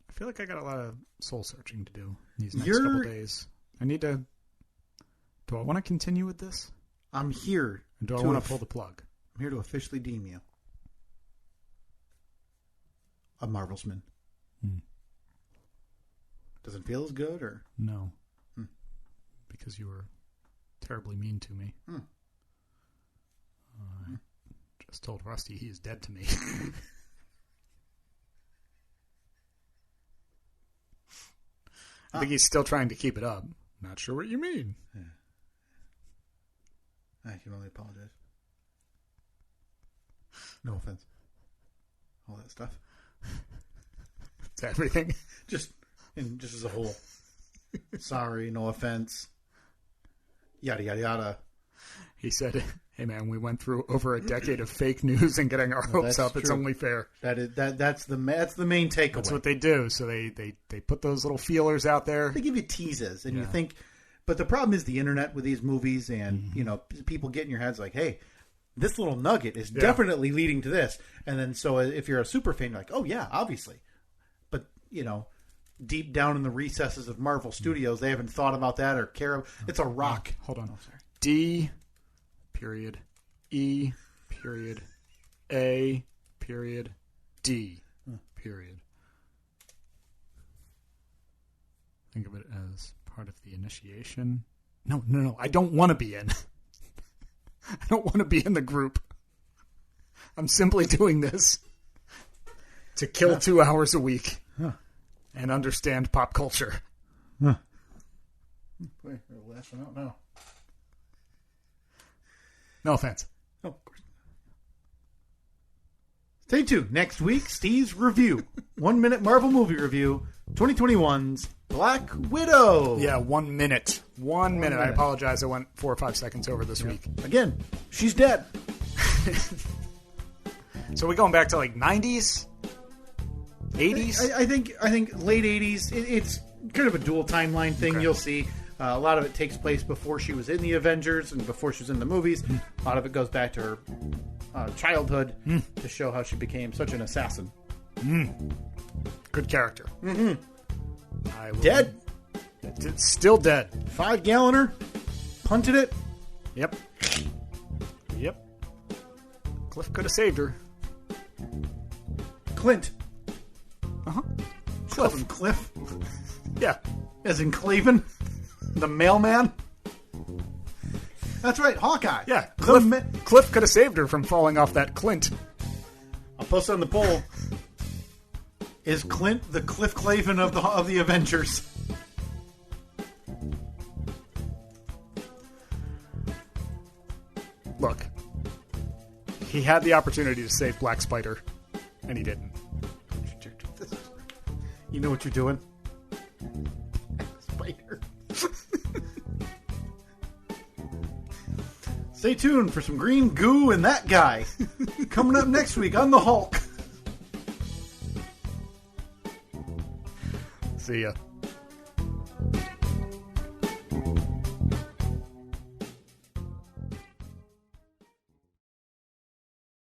I feel like I got a lot of soul searching to do these next couple days. I need to. Do I want to continue with this? I'm here. Or do I want to pull the plug? I'm here to officially deem you a Marvelsman. Doesn't feel as good, or no? Because you were terribly mean to me. Just told Rusty he is dead to me. I think he's still trying to keep it up. Not sure what you mean. Yeah. I can only apologize. No offense. All that stuff. It's everything. Just as a whole. Sorry, no offense. Yada, yada, yada. He said, hey man, we went through over a decade of fake news and getting our hopes up. True. It's only fair. That's the main takeaway. That's what they do. So they put those little feelers out there. They give you teases, and you think. But the problem is the internet with these movies, and people get in your heads like, hey, this little nugget is definitely leading to this. And then so if you're a super fan, you're like, oh yeah, obviously. But deep down in the recesses of Marvel Studios, they haven't thought about that or care. It's a rock. Hold on. Oh, sorry. D. Period. E. Period. A. Period. D. Period. Think of it as part of the initiation. No. I don't want to be in. I don't want to be in the group. I'm simply doing this to kill 2 hours a week and understand pop culture. Wait, we're last one out now. No offense. Oh, of course. Stay tuned. Next week, Steve's review. 1 minute Marvel movie review. 2021's Black Widow. Yeah, 1 minute. 1 minute. I apologize. I went 4 or 5 seconds over this week. Again, she's dead. So we going back to like 90s? 80s? I think late 80s. It's kind of a dual timeline thing. Okay. You'll see a lot of it takes place before she was in the Avengers and before she was in the movies. A lot of it goes back to her childhood to show how she became such an assassin. Good character. Dead. Still dead. 5-galloner. Punted it. Yep. Cliff could have saved her. Clint. Cliff. Cliff. Yeah. As in Cleveland. The mailman. That's right, Hawkeye. Yeah. Cliff could have saved her from falling off that Clint. I'll post on the poll. Is Clint the Cliff Clavin of the Avengers? Look, he had the opportunity to save Black Spider, and he didn't. You know what you're doing? Spider. Stay tuned for some green goo and that guy. Coming up next week on The Hulk. See ya.